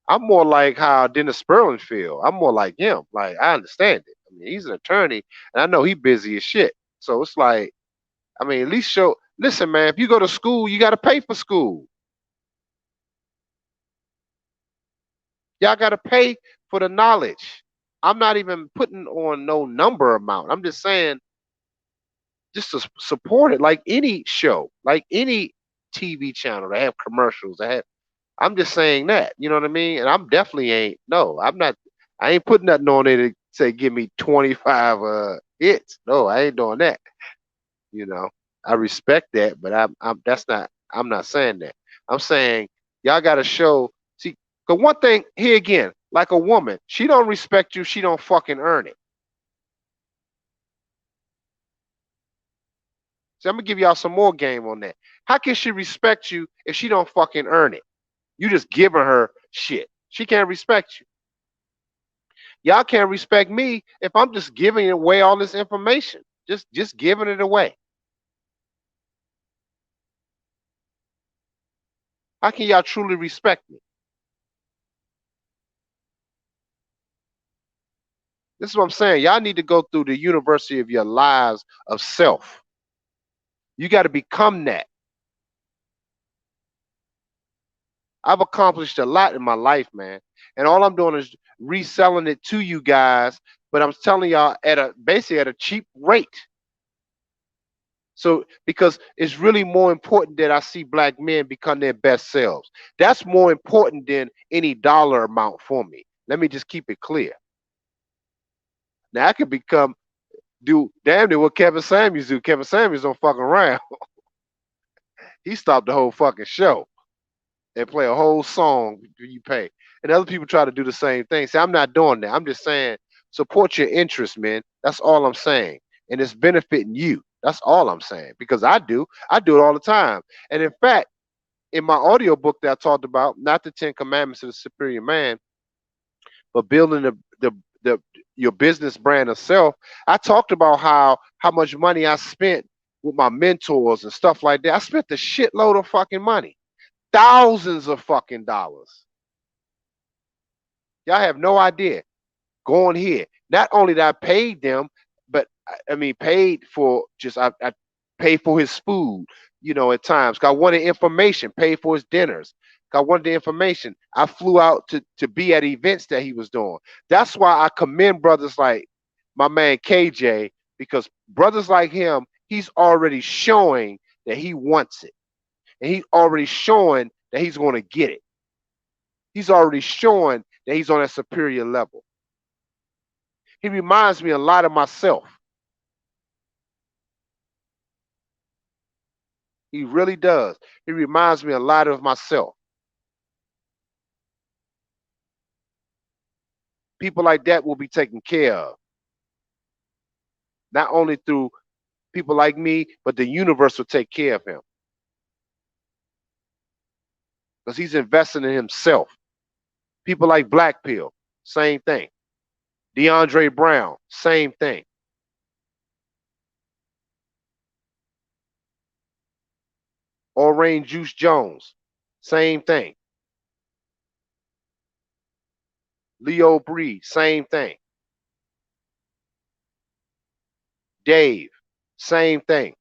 I'm more like how Dennis Sperling feel. I'm more like him. Like I understand it. I mean, he's an attorney, and I know he busy as shit. So it's like, I mean, at least show. Listen, man, if you go to school, you got to pay for school. Y'all got to pay for the knowledge. I'm not even putting on no number amount. I'm just saying, just to support it, like any show, like any TV channel that have commercials. That have, I'm just saying that. You know what I mean? And I'm definitely ain't. No, I'm not. I ain't putting nothing on there to say give me 25 hits. No, I ain't doing that. You know, I respect that, but I'm that's not. I'm not saying that. I'm saying y'all got to show. See, cause one thing here again, like a woman, she don't respect you. She don't fucking earn it. So I'm gonna give y'all some more game on that. How can she respect you if she don't fucking earn it? You just giving her shit. She can't respect you. Y'all can't respect me if I'm just giving away all this information. Just giving it away. How can y'all truly respect me? This is what I'm saying. Y'all need to go through the university of your lives of self. You got to become that. I've accomplished a lot in my life, man. And all I'm doing is reselling it to you guys, but I'm telling y'all at a basically at a cheap rate. So because it's really more important that I see black men become their best selves. That's more important than any dollar amount for me. Let me just keep it clear. Now I could do damn near what Kevin Samuels do. Kevin Samuels don't fuck around. He stopped the whole fucking show and play a whole song you pay. And other people try to do the same thing. See, I'm not doing that. I'm just saying support your interests, man. That's all I'm saying. And it's benefiting you. That's all I'm saying. Because I do. I do it all the time. And in fact, in my audio book that I talked about, not the 10 Commandments of the Superior Man, but building the your business brand of self, I talked about how much money I spent with my mentors and stuff like that. I spent a shitload of fucking money. Thousands of fucking dollars. Y'all have no idea. Going here. Not only that I paid them, but I mean paid for just I paid for his food, at times. 'Cause I wanted information, paid for his dinners. 'Cause I wanted the information. I flew out to be at events that he was doing. That's why I commend brothers like my man KJ, because brothers like him, he's already showing that he wants it. And he's already showing that he's going to get it. He's already showing that he's on a superior level. He reminds me a lot of myself. He really does. He reminds me a lot of myself. People like that will be taken care of, not only through people like me, but the universe will take care of him because he's investing in himself. People like Black Pill, same thing. DeAndre Brown, same thing. Orange Juice Jones, same thing. Leo Breed, same thing. Dave, same thing.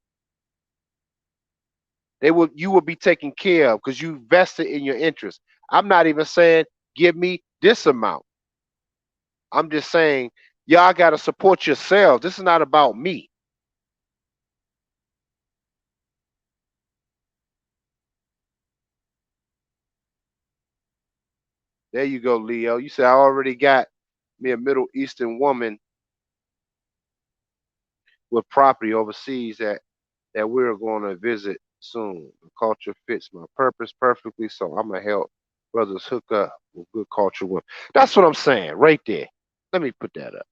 You will be taken care of because you vested in your interest. I'm not even saying give me this amount. I'm just saying y'all got to support yourselves. This is not about me. There you go, Leo. You said I already got me a Middle Eastern woman with property overseas that we're going to visit soon. The culture fits my purpose perfectly, so I'm gonna help brothers hook up with good culture women. That's what I'm saying right there. Let me put that up.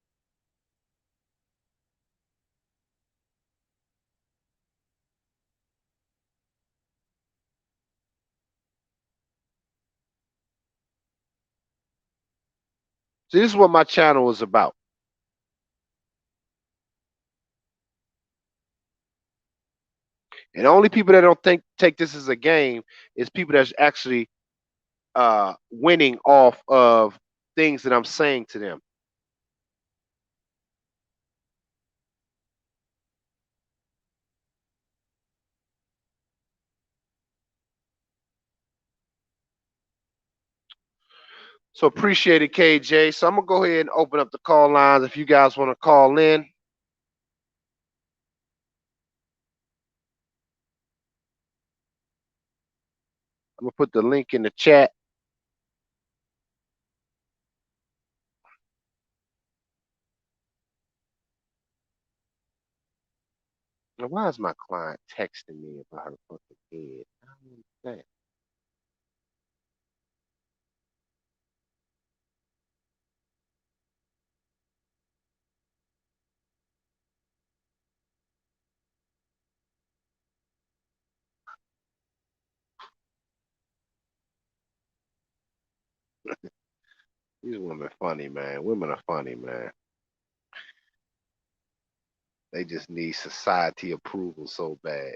See, this is what my channel is about. And the only people that don't take this as a game is people that's actually winning off of things that I'm saying to them. So appreciate it, KJ. So I'm gonna go ahead and open up the call lines if you guys want to call in. I'm gonna put the link in the chat. Now, why is my client texting me about her fucking head? I don't understand. These women funny, man. Women are funny, man. They just need society approval so bad.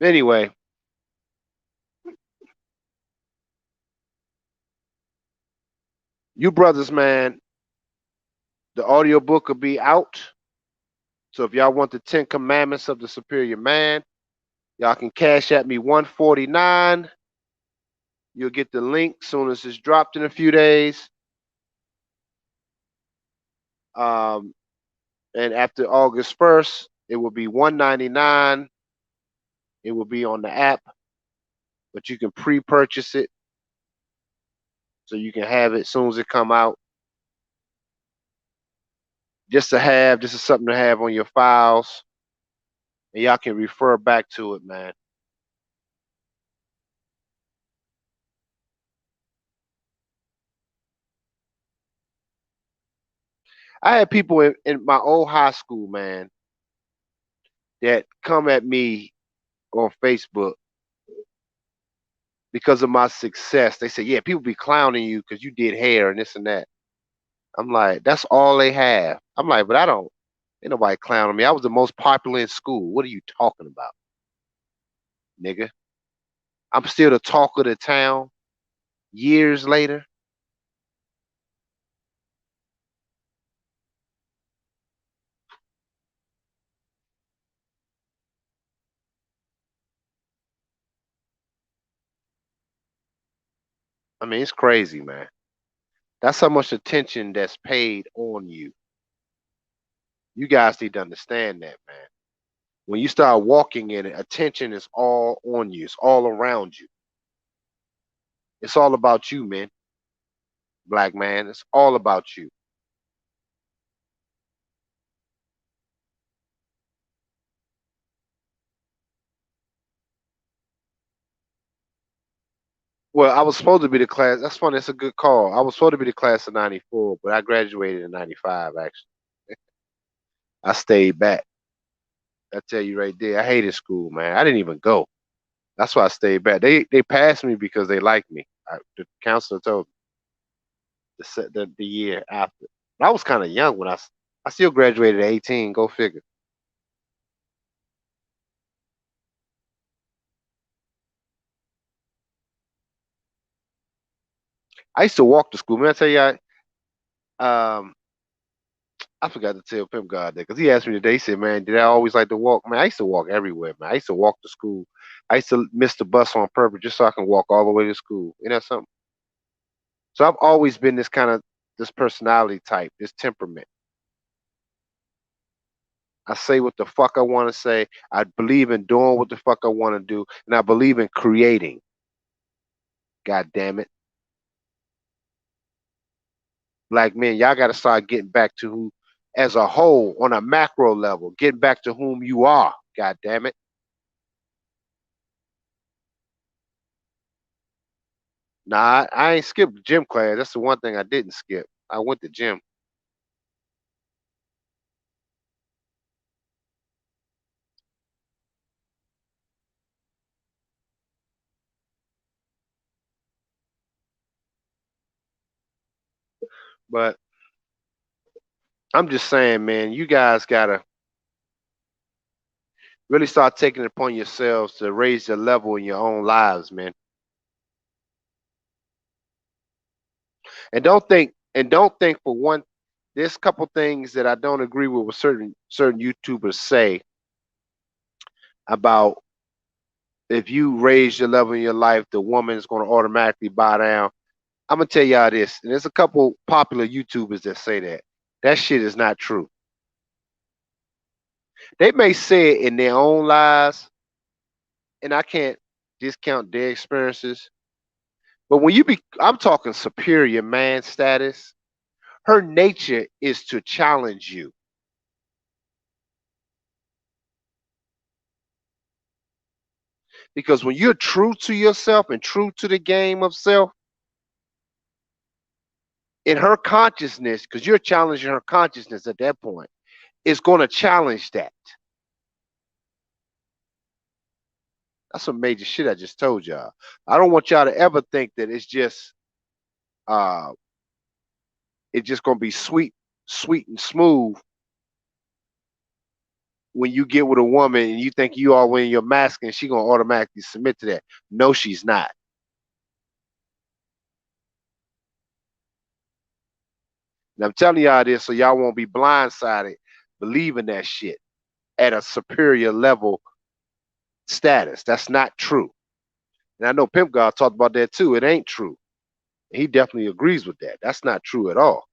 Anyway, you brothers, man, the audio book will be out. So if y'all want the 10 Commandments of the Superior Man, y'all can cash at me 149. You'll get the link soon as it's dropped in a few days. Um, and after August 1st, it will be 199. It will be on the app, but you can pre-purchase it so you can have it as soon as it come out. Just to have, this is something to have on your files, and y'all can refer back to it, man. I had people in my old high school, man, that come at me on Facebook because of my success. They say, yeah, people be clowning you because you did hair and this and that. I'm like, that's all they have. I'm like, but I don't, ain't nobody clowning me. I was the most popular in school. What are you talking about, nigga? I'm still the talk of the town years later. I mean, it's crazy, man. That's how much attention that's paid on you. You guys need to understand that, man. When you start walking in it, attention is all on you. It's all around you. It's all about you, man. Black man. It's all about you. Well, I was supposed to be the class. That's funny. That's a good call. I was supposed to be the class of '94, but I graduated in '95. Actually, I stayed back. I tell you right there, I hated school, man. I didn't even go. That's why I stayed back. They passed me because they liked me. The counselor told me the year after. I was kind of young when I still graduated at 18. Go figure. I used to walk to school. Man, I tell you, I forgot to tell Pimp God that because he asked me today. He said, "Man, did I always like to walk?" Man, I used to walk everywhere. Man, I used to walk to school. I used to miss the bus on purpose just so I can walk all the way to school. You know something? So I've always been this personality type, this temperament. I say what the fuck I want to say. I believe in doing what the fuck I want to do, and I believe in creating. God damn it, black men, y'all got to start getting back to who, as a whole, on a macro level, getting back to whom you are. God damn it. Nah, I ain't skipped gym class. That's the one thing I didn't skip. I went to gym, but I'm just saying, man, you guys gotta really start taking it upon yourselves to raise the level in your own lives, man. And don't think for one. There's a couple things that I don't agree with what certain YouTubers say about if you raise your level in your life, the woman is going to automatically bow down. I'm gonna tell y'all this, and there's a couple popular YouTubers that say that. That shit is not true. They may say it in their own lives, and I can't discount their experiences. But when I'm talking superior man status. Her nature is to challenge you because when you're true to yourself and true to the game of self, in her consciousness, because you're challenging her consciousness at that point, it's going to challenge that. That's some major shit I just told y'all. I don't want y'all to ever think that uh it's just gonna be sweet and smooth when you get with a woman and you think you are wearing your mask and she gonna automatically submit to that. No, she's not. And I'm telling y'all this so y'all won't be blindsided believing that shit at a superior level status. That's not true. And I know Pimp God talked about that too. It ain't true. He definitely agrees with that. That's not true at all.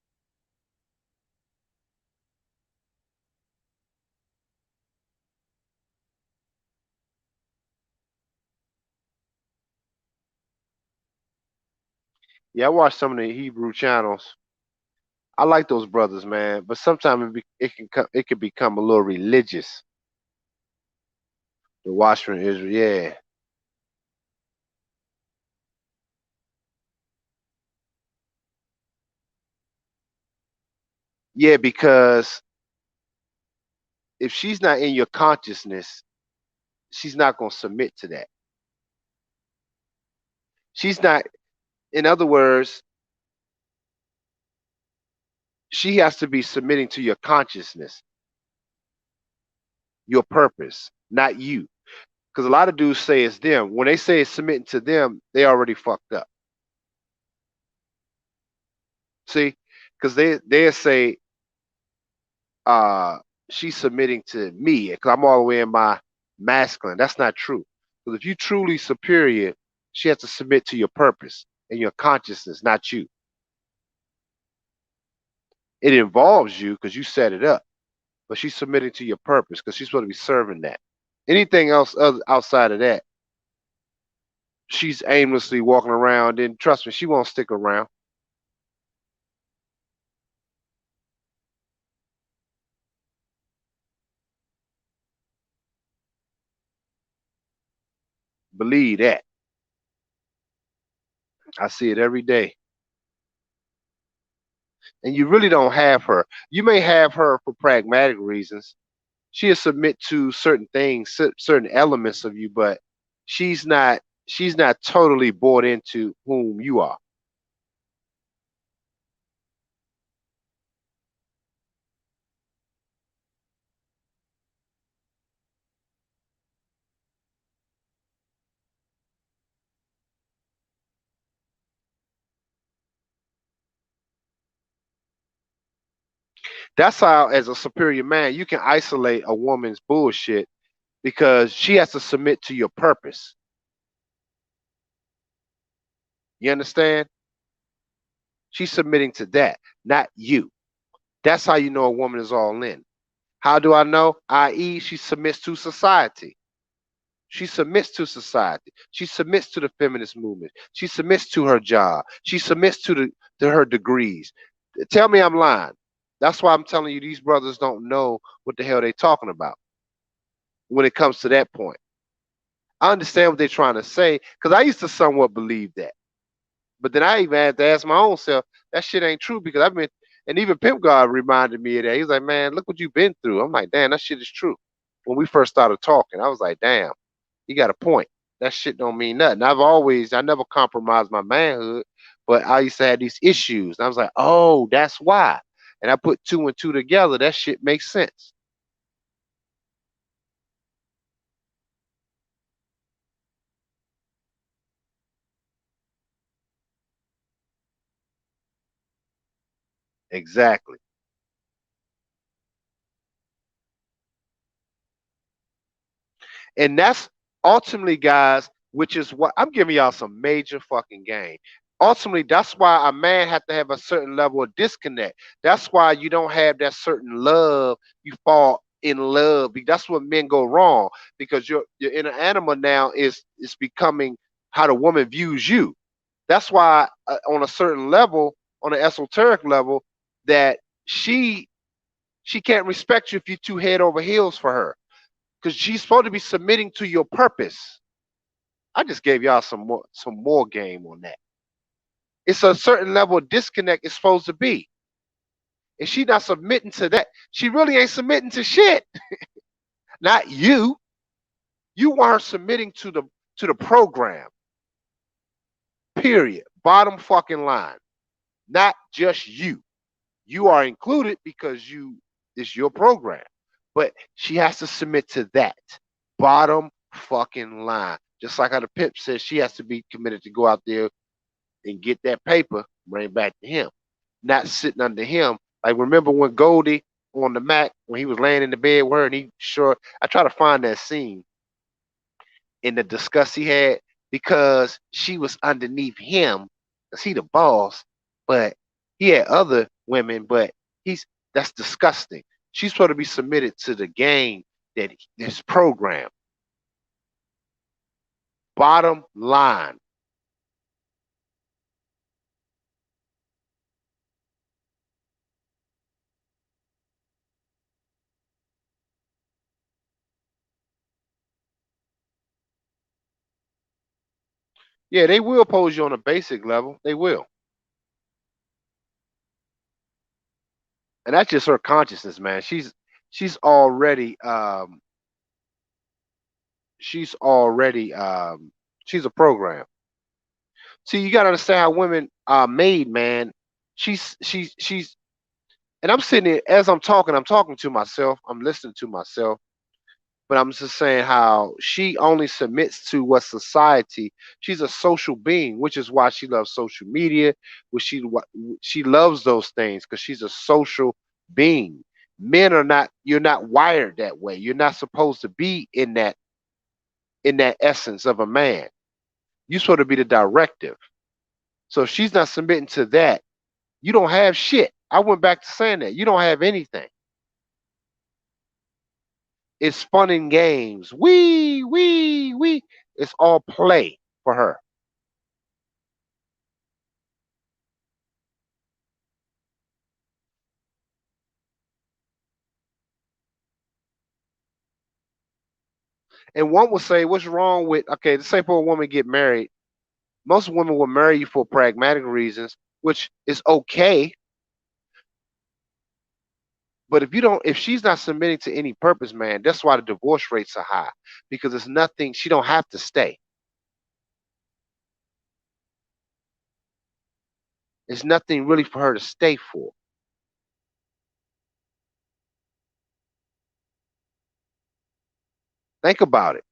Yeah, I watch some of the Hebrew channels. I like those brothers, man. But sometimes it can become a little religious. The Watchman Israel, yeah, yeah. Because if she's not in your consciousness, she's not gonna submit to that. She's not. In other words, she has to be submitting to your consciousness, your purpose, not you. Because a lot of dudes say it's them. When they say it's submitting to them, they already fucked up. See, because they say uh she's submitting to me because I'm all the way in my masculine. That's not true. Because if you truly superior, she has to submit to your purpose and your consciousness, not you. It involves you because you set it up, but she's submitting to your purpose because she's supposed to be serving that. Anything else outside of that, she's aimlessly walking around. And trust me, she won't stick around. Believe that. I see it every day. And you really don't have her. You may have her for pragmatic reasons. She'll submit to certain things, certain elements of you, but she's not totally bought into whom you are. That's how, as a superior man, you can isolate a woman's bullshit because she has to submit to your purpose. You understand? She's submitting to that, not you. That's how you know a woman is all in. How do I know? I.e., she submits to society. She submits to society. She submits to the feminist movement. She submits to her job. She submits to her degrees. Tell me I'm lying. That's why I'm telling you these brothers don't know what the hell they talking about when it comes to that point. I understand what they're trying to say because I used to somewhat believe that. But then I even had to ask my own self, that shit ain't true because I've been, and even Pimp God reminded me of that. He was like, man, look what you've been through. I'm like, damn, that shit is true. When we first started talking, I was like, damn, you got a point. That shit don't mean nothing. I never compromised my manhood, but I used to have these issues. And I was like, oh, that's why. And I put two and two together. That shit makes sense. Exactly. And that's ultimately, guys, which is what I'm giving y'all some major fucking game. Ultimately, that's why a man have to have a certain level of disconnect. That's why you don't have that certain love. You fall in love. That's what men go wrong because your inner animal now is becoming how the woman views you. That's why on a certain level, on an esoteric level, that she she can't respect you if you're too head over heels for her because she's supposed to be submitting to your purpose. I just gave y'all some more game on that. It's a certain level of disconnect it's supposed to be. If she not submitting to that, she really ain't submitting to shit. Not you. You weren't submitting to the program. Period. Bottom fucking line. Not just you. You are included because you it's your program. But she has to submit to that. Bottom fucking line. Just like how the pimp says she has to be committed to go out there and get that paper, bring it back to him, not sitting under him. Like remember when Goldie on the Mac when he was laying in the bed with her and he sure I try to find that scene in the disgust he had because she was underneath him because he the boss, but he had other women, but he's that's disgusting. She's supposed to be submitted to the game that is programmed. Bottom line. Yeah, they will pose you on a basic level. They will. And that's just her consciousness, man. She's already she's already she's a program. See, you gotta understand how women are made, man. She's and I'm sitting here as I'm talking to myself, I'm listening to myself, but I'm just saying how she only submits to what society. She's a social being, which is why she loves social media, which she loves those things because she's a social being. Men are not. You're not wired that way. You're not supposed to be in that essence of a man. You're supposed to be the directive. So if she's not submitting to that, you don't have shit. I went back to saying that. You don't have anything. It's fun and games. We. It's all play for her. And one would say, what's wrong with okay, the same for a woman get married. Most women will marry you for pragmatic reasons, which is okay. But if she's not submitting to any purpose, man, that's why the divorce rates are high because it's nothing. She don't have to stay. There's nothing really for her to stay for. Think about it.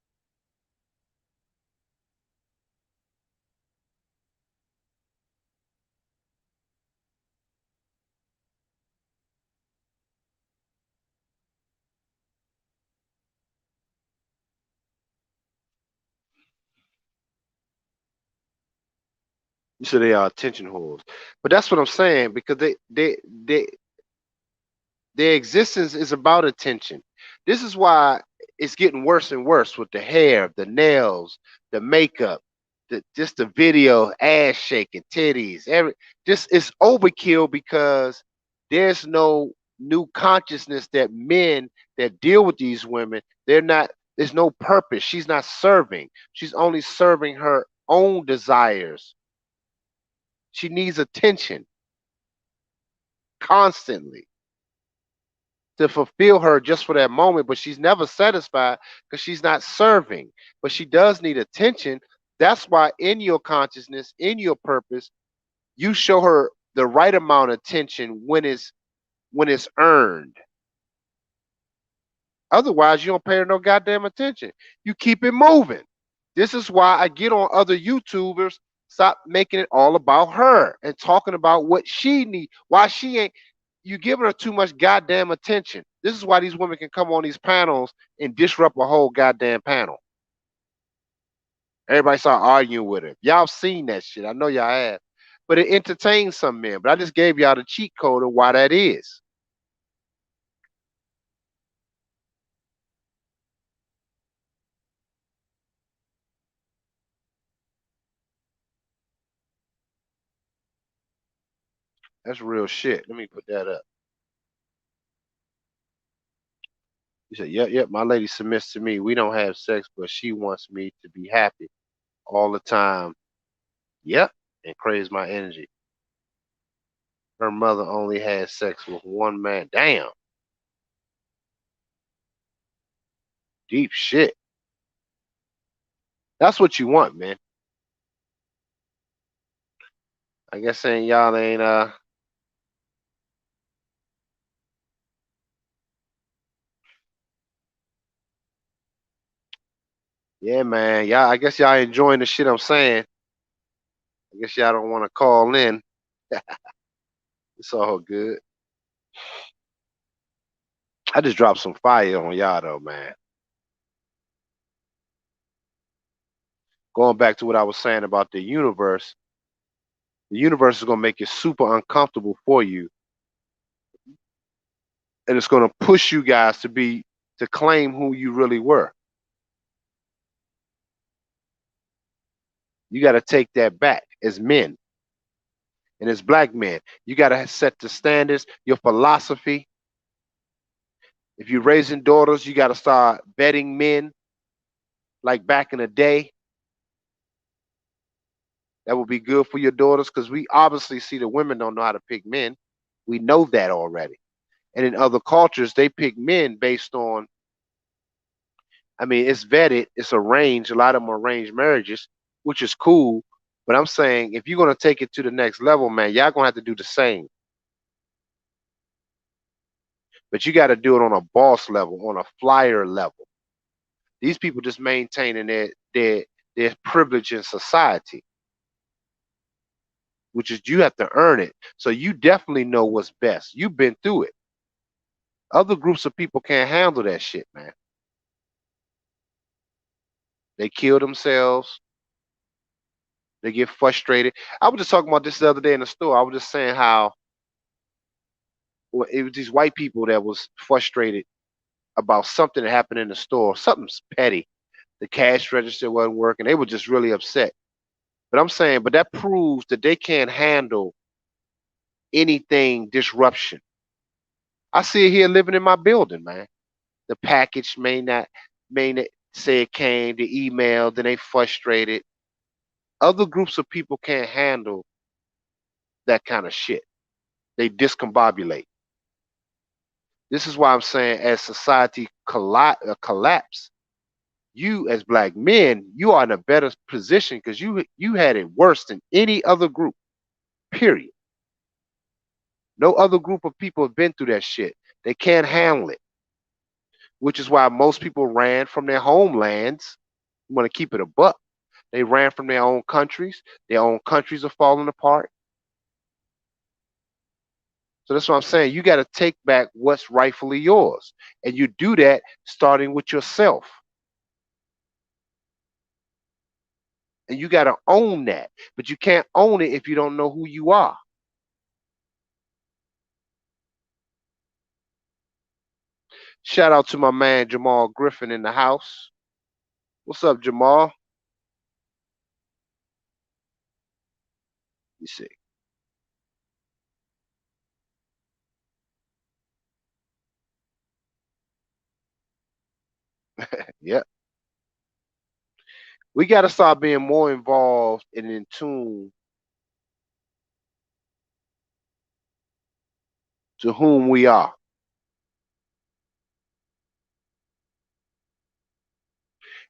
You said they are attention whores, but that's what I'm saying because they their existence is about attention. This is why it's getting worse and worse with the hair, the nails, the makeup, just the video, ass shaking, titties, just it's overkill because there's no new consciousness that men that deal with these women, they're not there's no purpose. She's not serving. She's only serving her own desires. She needs attention constantly to fulfill her just for that moment, but she's never satisfied because she's not serving. But she does need attention. That's why in your consciousness, in your purpose, you show her the right amount of attention when it's earned. Otherwise, you don't pay her no goddamn attention. You keep it moving. This is why I get on other YouTubers, stop making it all about her and talking about what she needs, why she ain't you giving her too much goddamn attention. This is why these women can come on these panels and disrupt a whole goddamn panel. Everybody start arguing with her. Y'all seen that shit. I know y'all have. But it entertains some men. But I just gave y'all the cheat code of why that is. That's real shit. Let me put that up. He said, yep, yep, my lady submits to me. We don't have sex, but she wants me to be happy all the time. Yep. And craves my energy. Her mother only had sex with one man. Damn. Deep shit. That's what you want, man. I guess saying y'all ain't yeah, man. Y'all I guess y'all enjoying the shit I'm saying. I guess y'all don't want to call in. It's all good. I just dropped some fire on y'all though, man. Going back to what I was saying about the universe is gonna make it super uncomfortable for you, and it's gonna push you guys to claim who you really were. You gotta take that back as men and as black men. You gotta set the standards, your philosophy. If you're raising daughters, you gotta start vetting men like back in the day. That would be good for your daughters because we obviously see the women don't know how to pick men. We know that already. And in other cultures, they pick men based on, I mean, it's vetted, it's arranged. A lot of them are arranged marriages, which is cool. But I'm saying if you're gonna take it to the next level, man, y'all gonna have to do the same. But you got to do it on a boss level, on a flyer level. These people just maintaining their privilege in society, which is you have to earn it. So you definitely know what's best. You've been through it. Other groups of people can't handle that shit, man. They kill themselves. They get frustrated. I was just talking about this the other day in the store. I was just saying how it was these white people that was frustrated about something that happened in the store, something's petty. The cash register wasn't working. They were just really upset. But I'm saying, but that proves that they can't handle anything disruption. I see it here living in my building, man. The package may not say it came, the email, then they frustrated. Other groups of people can't handle that kind of shit. They discombobulate. This is why I'm saying, as society collapse, you as black men, you are in a better position because you had it worse than any other group. Period. No other group of people have been through that shit. They can't handle it, which is why most people ran from their homelands. You want to keep it a buck. They ran from their own countries. Their own countries are falling apart. So that's what I'm saying. You got to take back what's rightfully yours. And you do that starting with yourself. And you got to own that. But you can't own it if you don't know who you are. Shout out to my man Jamal Griffin in the house. What's up, Jamal? You see. Yeah. We got to start being more involved and in tune to whom we are.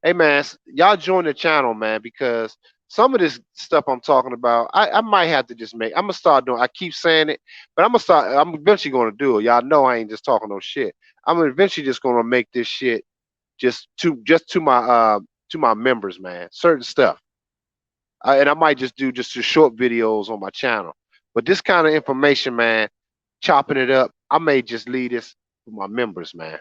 Hey man, y'all join the channel, man, because some of this stuff I'm talking about, I might have to just make. I'm gonna start doing. I keep saying it, but I'm gonna start. I'm eventually gonna do it. Y'all know I ain't just talking no shit. I'm eventually just gonna make this shit just to my members, man. Certain stuff, and I might just do just short videos on my channel. But this kind of information, man, chopping it up, I may just leave this for my members, man.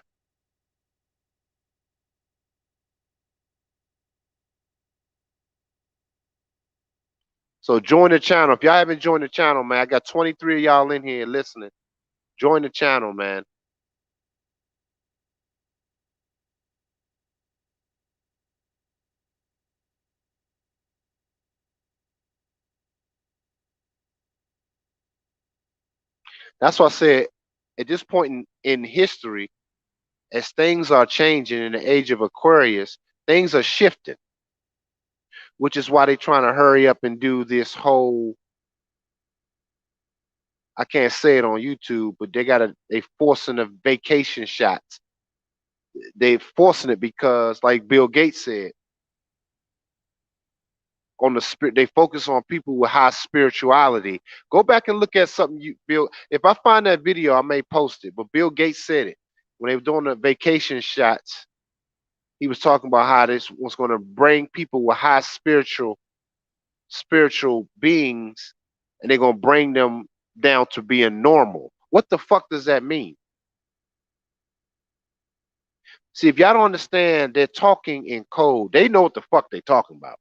So join the channel. If y'all haven't joined the channel, man, I got 23 of y'all in here listening. Join the channel, man. That's why I said at this point in history, as things are changing in the age of Aquarius, things are shifting, which is why they're trying to hurry up and do this whole. I can't say it on YouTube, but they forcing the vacation shots. They forcing it because, like Bill Gates said, on the spirit, they focus on people with high spirituality. Go back and look at something you Bill. If I find that video, I may post it. But Bill Gates said it when they were doing the vacation shots. He was talking about how this was going to bring people with high spiritual beings, and they're going to bring them down to being normal. What the fuck does that mean? See, if y'all don't understand, they're talking in code. They know what the fuck they're talking about.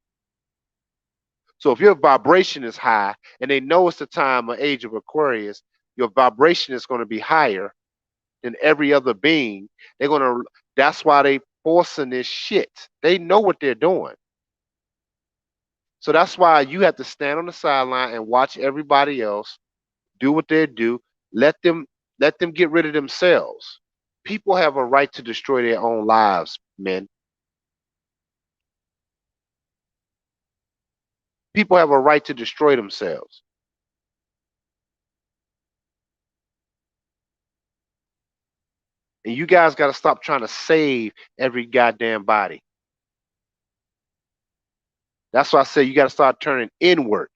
So if your vibration is high and they know it's the time of age of Aquarius, your vibration is going to be higher than every other being. They're going to, that's why they forcing this shit. They know what they're doing. So that's why you have to stand on the sideline and watch everybody else do what they do. Let them let them get rid of themselves. People have a right to destroy their own lives, men. People have a right to destroy themselves. And you guys got to stop trying to save every goddamn body. That's why I say you got to start turning inward.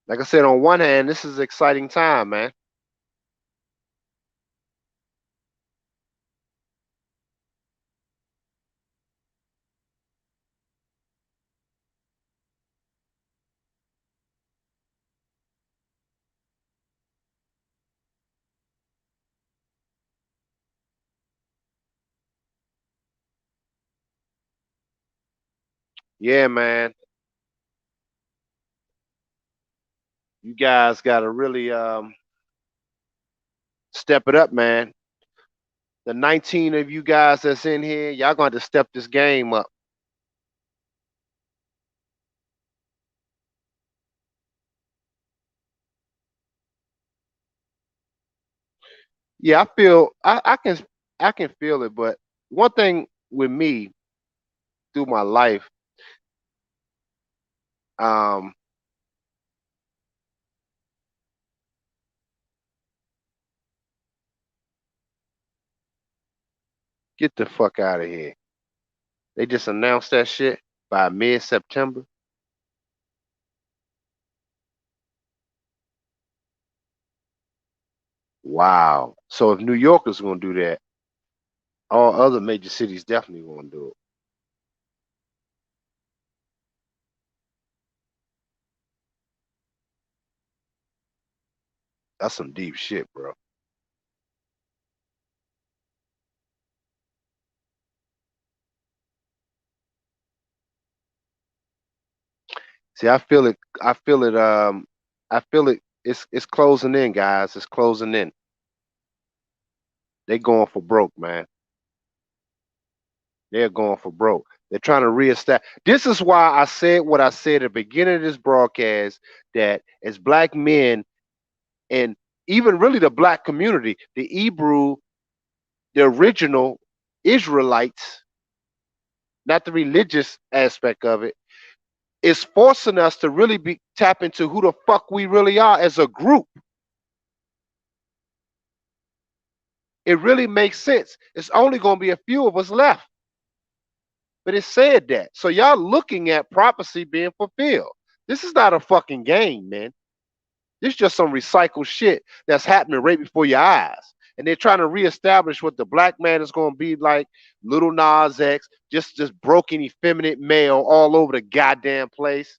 Like I said, on one hand, this is an exciting time, man. Yeah, man. You guys gotta really step it up, man. The 19 of you guys that's in here, y'all gonna have to step this game up. Yeah, I can feel it, but one thing with me through my life, um, get the fuck out of here. They just announced that shit by mid-September. Wow. So if New York is gonna do that, all other major cities definitely gonna do it. That's some deep shit, bro. See, I feel it. I feel it. I feel it. It's closing in, guys. It's closing in. They going for broke, man. They're going for broke. They're trying to reestablish. This is why I said what I said at the beginning of this broadcast, that as black men and even really the black community, the Hebrew, the original Israelites, not the religious aspect of it, is forcing us to really be tap into who the fuck we really are as a group. It really makes sense. It's only going to be a few of us left, but it said that. So y'all looking at prophecy being fulfilled. This is not a fucking game, man. This is just some recycled shit that's happening right before your eyes. And they're trying to reestablish what the black man is going to be like. Little Nas X, just broken, effeminate male all over the goddamn place.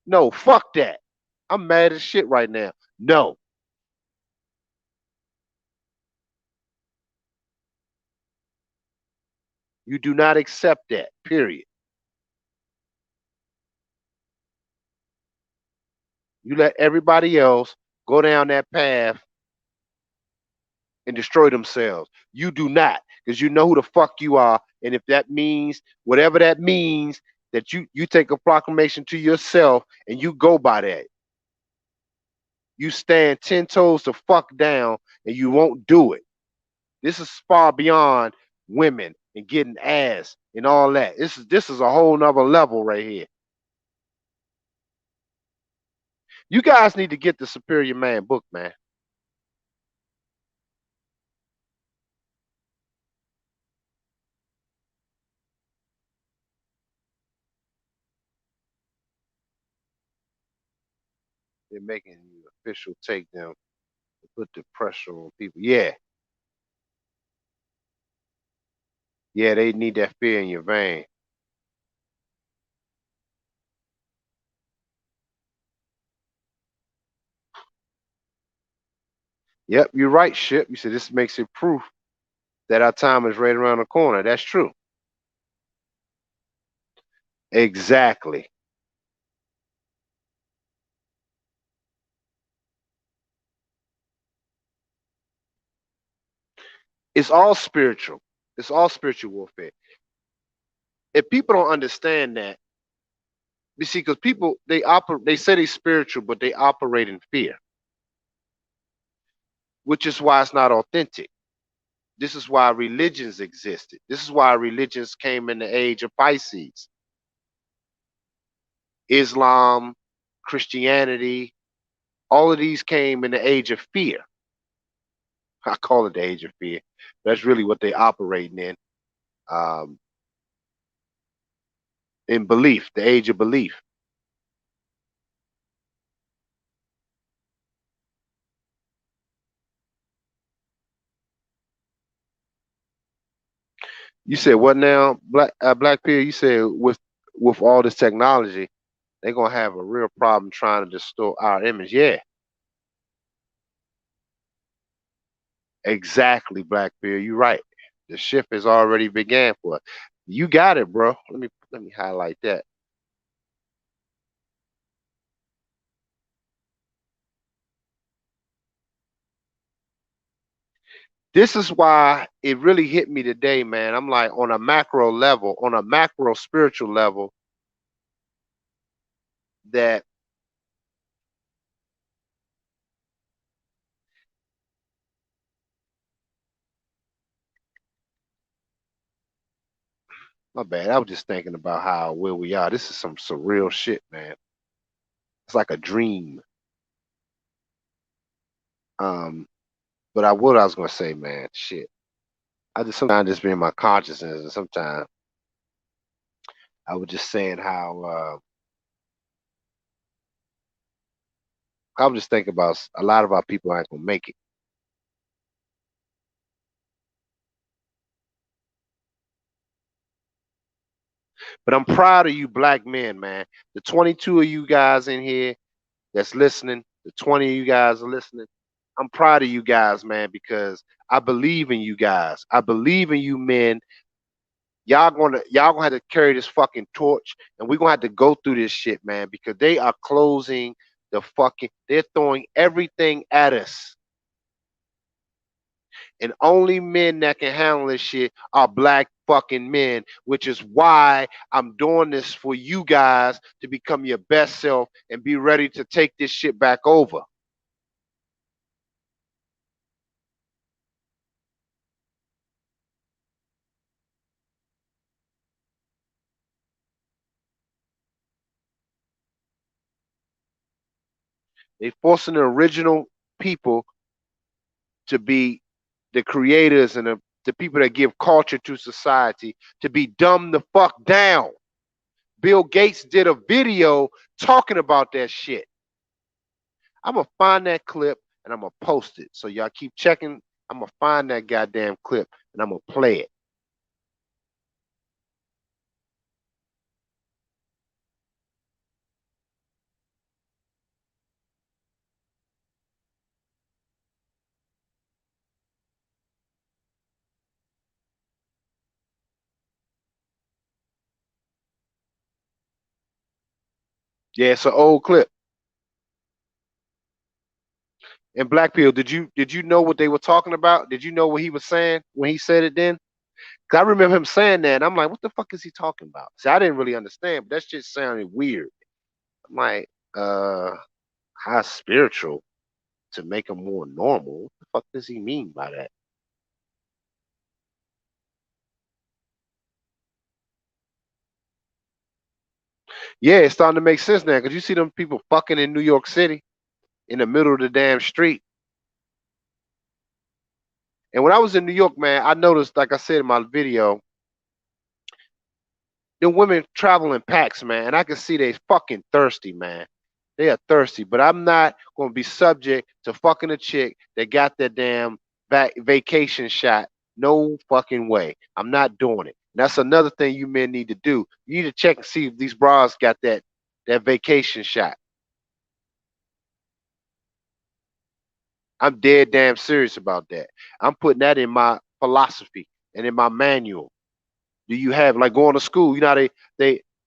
No, fuck that. I'm mad as shit right now. No, you do not accept that. Period. You let everybody else go down that path and destroy themselves. You do not, because you know who the fuck you are. And if that means whatever that means, that you take a proclamation to yourself and you go by that. You stand 10 toes to fuck down and you won't do it. This is far beyond women and getting ass and all that. This is a whole nother level right here. You guys need to get the Superior Man book, man. They're making you official take them to put the pressure on people. Yeah, yeah, they need that fear in your vein. Yep, you're right, Ship. You said this makes it proof that our time is right around the corner. That's true. Exactly. It's all spiritual. It's all spiritual warfare. If people don't understand that, you see, because people they say they spiritual, but they operate in fear, which is why it's not authentic. This is why religions existed. This is why religions came in the age of Pisces. Islam, Christianity, all of these came in the age of fear. I call it the age of fear. That's really what they operating um, in belief, the age of belief. You said what now, Black Pill? You said with all this technology, they're gonna have a real problem trying to distort our image. Yeah, exactly, Black Pill. You're right. The shift has already began for us. You got it, bro. Let me highlight that. This is why it really hit me today, man. I'm like, on a macro level, on a macro spiritual level, that my bad. I was just thinking about how where we are. This is some surreal shit, man. It's like a dream. Um, but what I was gonna say, man, shit. I just sometimes just be in my consciousness, and sometimes I was just saying how I was just thinking about a lot of our people aren't gonna make it. But I'm proud of you, black men, man. The 22 of you guys in here that's listening, the 20 of you guys are listening. I'm proud of you guys, man, because I believe in you guys. I believe in you men. Y'all gonna have to carry this fucking torch, and we're gonna have to go through this shit, man, because they are closing they're throwing everything at us. And only men that can handle this shit are black fucking men, which is why I'm doing this for you guys to become your best self and be ready to take this shit back over. They forcing the original people to be the creators and the people that give culture to society to be dumbed the fuck down. Bill Gates did a video talking about that shit. I'm gonna find that clip and I'm gonna post it. So y'all keep checking. I'm gonna find that goddamn clip and I'm gonna play it. Yeah, it's an old clip. And Black Pill, did you know what they were talking about? Did you know what he was saying when he said it then? Cause I remember him saying that, and I'm like, what the fuck is he talking about? See, I didn't really understand, but that shit sounded weird. I'm like, how spiritual to make him more normal? What the fuck does he mean by that? Yeah, it's starting to make sense now because you see them people fucking in New York City in the middle of the damn street. And when I was in New York, man, I noticed, like I said in my video, the women travel in packs, man, and I can see they fucking thirsty, man. They are thirsty, but I'm not gonna be subject to fucking a chick that got that damn vacation shot. No fucking way. I'm not doing it. And that's another thing you men need to do. You need to check and see if these bras got that vacation shot. I'm dead damn serious about that. I'm putting that in my philosophy and in my manual. Do you have like going to school? You know how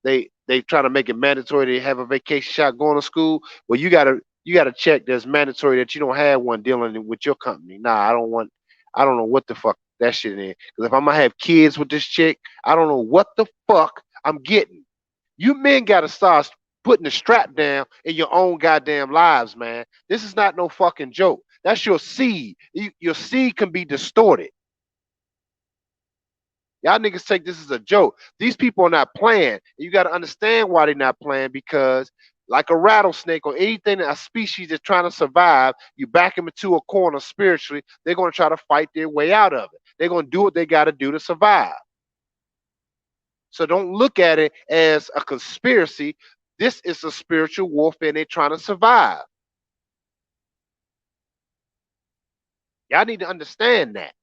they try to make it mandatory to have a vacation shot going to school. Well, you gotta check that's mandatory that you don't have one dealing with your company. Nah, I don't want. I don't know what the fuck that shit is. Because if I'm gonna have kids with this chick, I don't know what the fuck I'm getting. You men gotta start putting the strap down in your own goddamn lives, man. This is not no fucking joke. That's your seed. Your seed can be distorted. Y'all niggas take this as a joke. These people are not playing. You got to understand why they're not playing because, like a rattlesnake or anything, a species that's trying to survive, you back them into a corner spiritually, they're going to try to fight their way out of it. They're going to do what they got to do to survive. So don't look at it as a conspiracy. This is a spiritual warfare and they're trying to survive. Y'all need to understand that.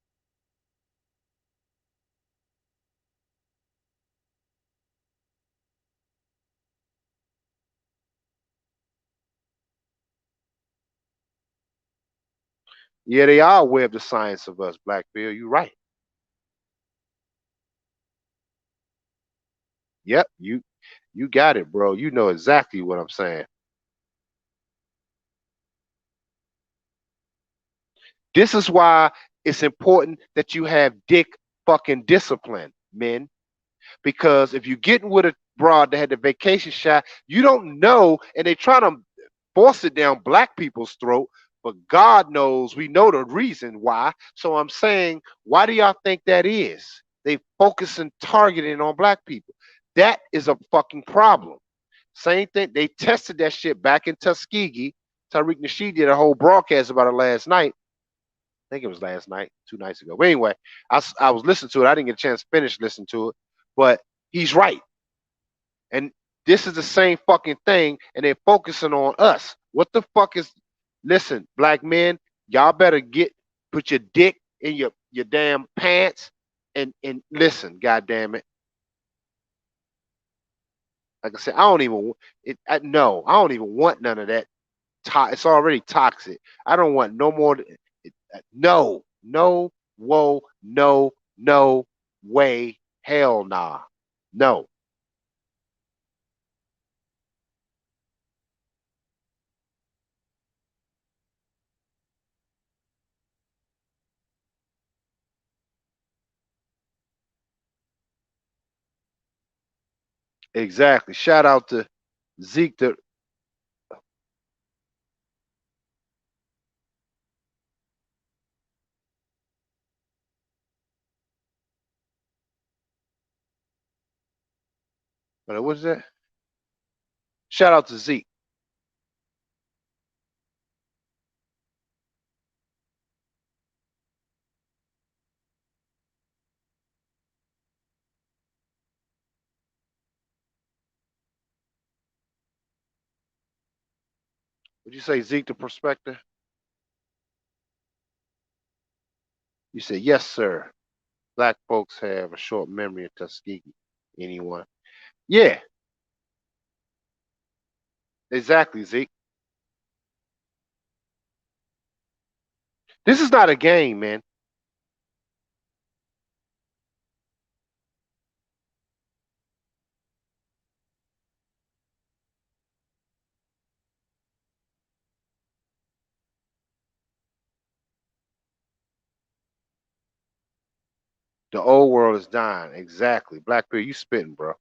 Yeah, they are aware of the science of us, Black Bill. You're right. Yep, you got it, bro. You know exactly what I'm saying. This is why it's important that you have dick fucking discipline, men. Because if you're getting with a broad that had the vacation shot, you don't know, and they try to force it down black people's throat. But God knows we know the reason why. So I'm saying, why do y'all think that is? They focus and targeting on black people. That is a fucking problem. Same thing. They tested that shit back in Tuskegee. Tariq Nasheed did a whole broadcast about it last night. I think it was last night, 2 nights ago. But anyway, I was listening to it. I didn't get a chance to finish listening to it, but he's right. And this is the same fucking thing, and they're focusing on us. What the fuck is? Listen, black men, y'all better put your dick in your damn pants and listen. God damn it! Like I said, I don't even it. No, I don't even want none of that. It's already toxic. I don't want no more. No, no, whoa, no, no way, hell nah, no. Exactly. Shout out to Zeke. What's that? Shout out to Zeke. Would you say Zeke the Prospector? You said yes, sir. Black folks have a short memory of Tuskegee. Anyone? Yeah, exactly, Zeke. This is not a game, man. The old world is dying. Exactly. Blackbeard, you spitting, bro.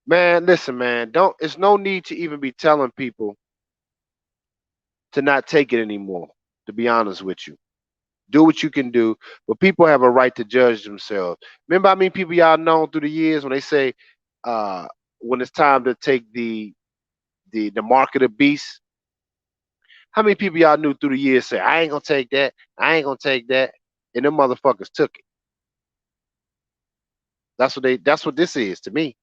Man, listen, man. Don't. It's no need to even be telling people to not take it anymore. To be honest with you, do what you can do, but people have a right to judge themselves. Remember how many people y'all known through the years when they say, uh, when it's time to take the mark of the beast. How many people y'all knew through the years say, I ain't gonna take that, I ain't gonna take that, and them motherfuckers took it. That's what this is to me.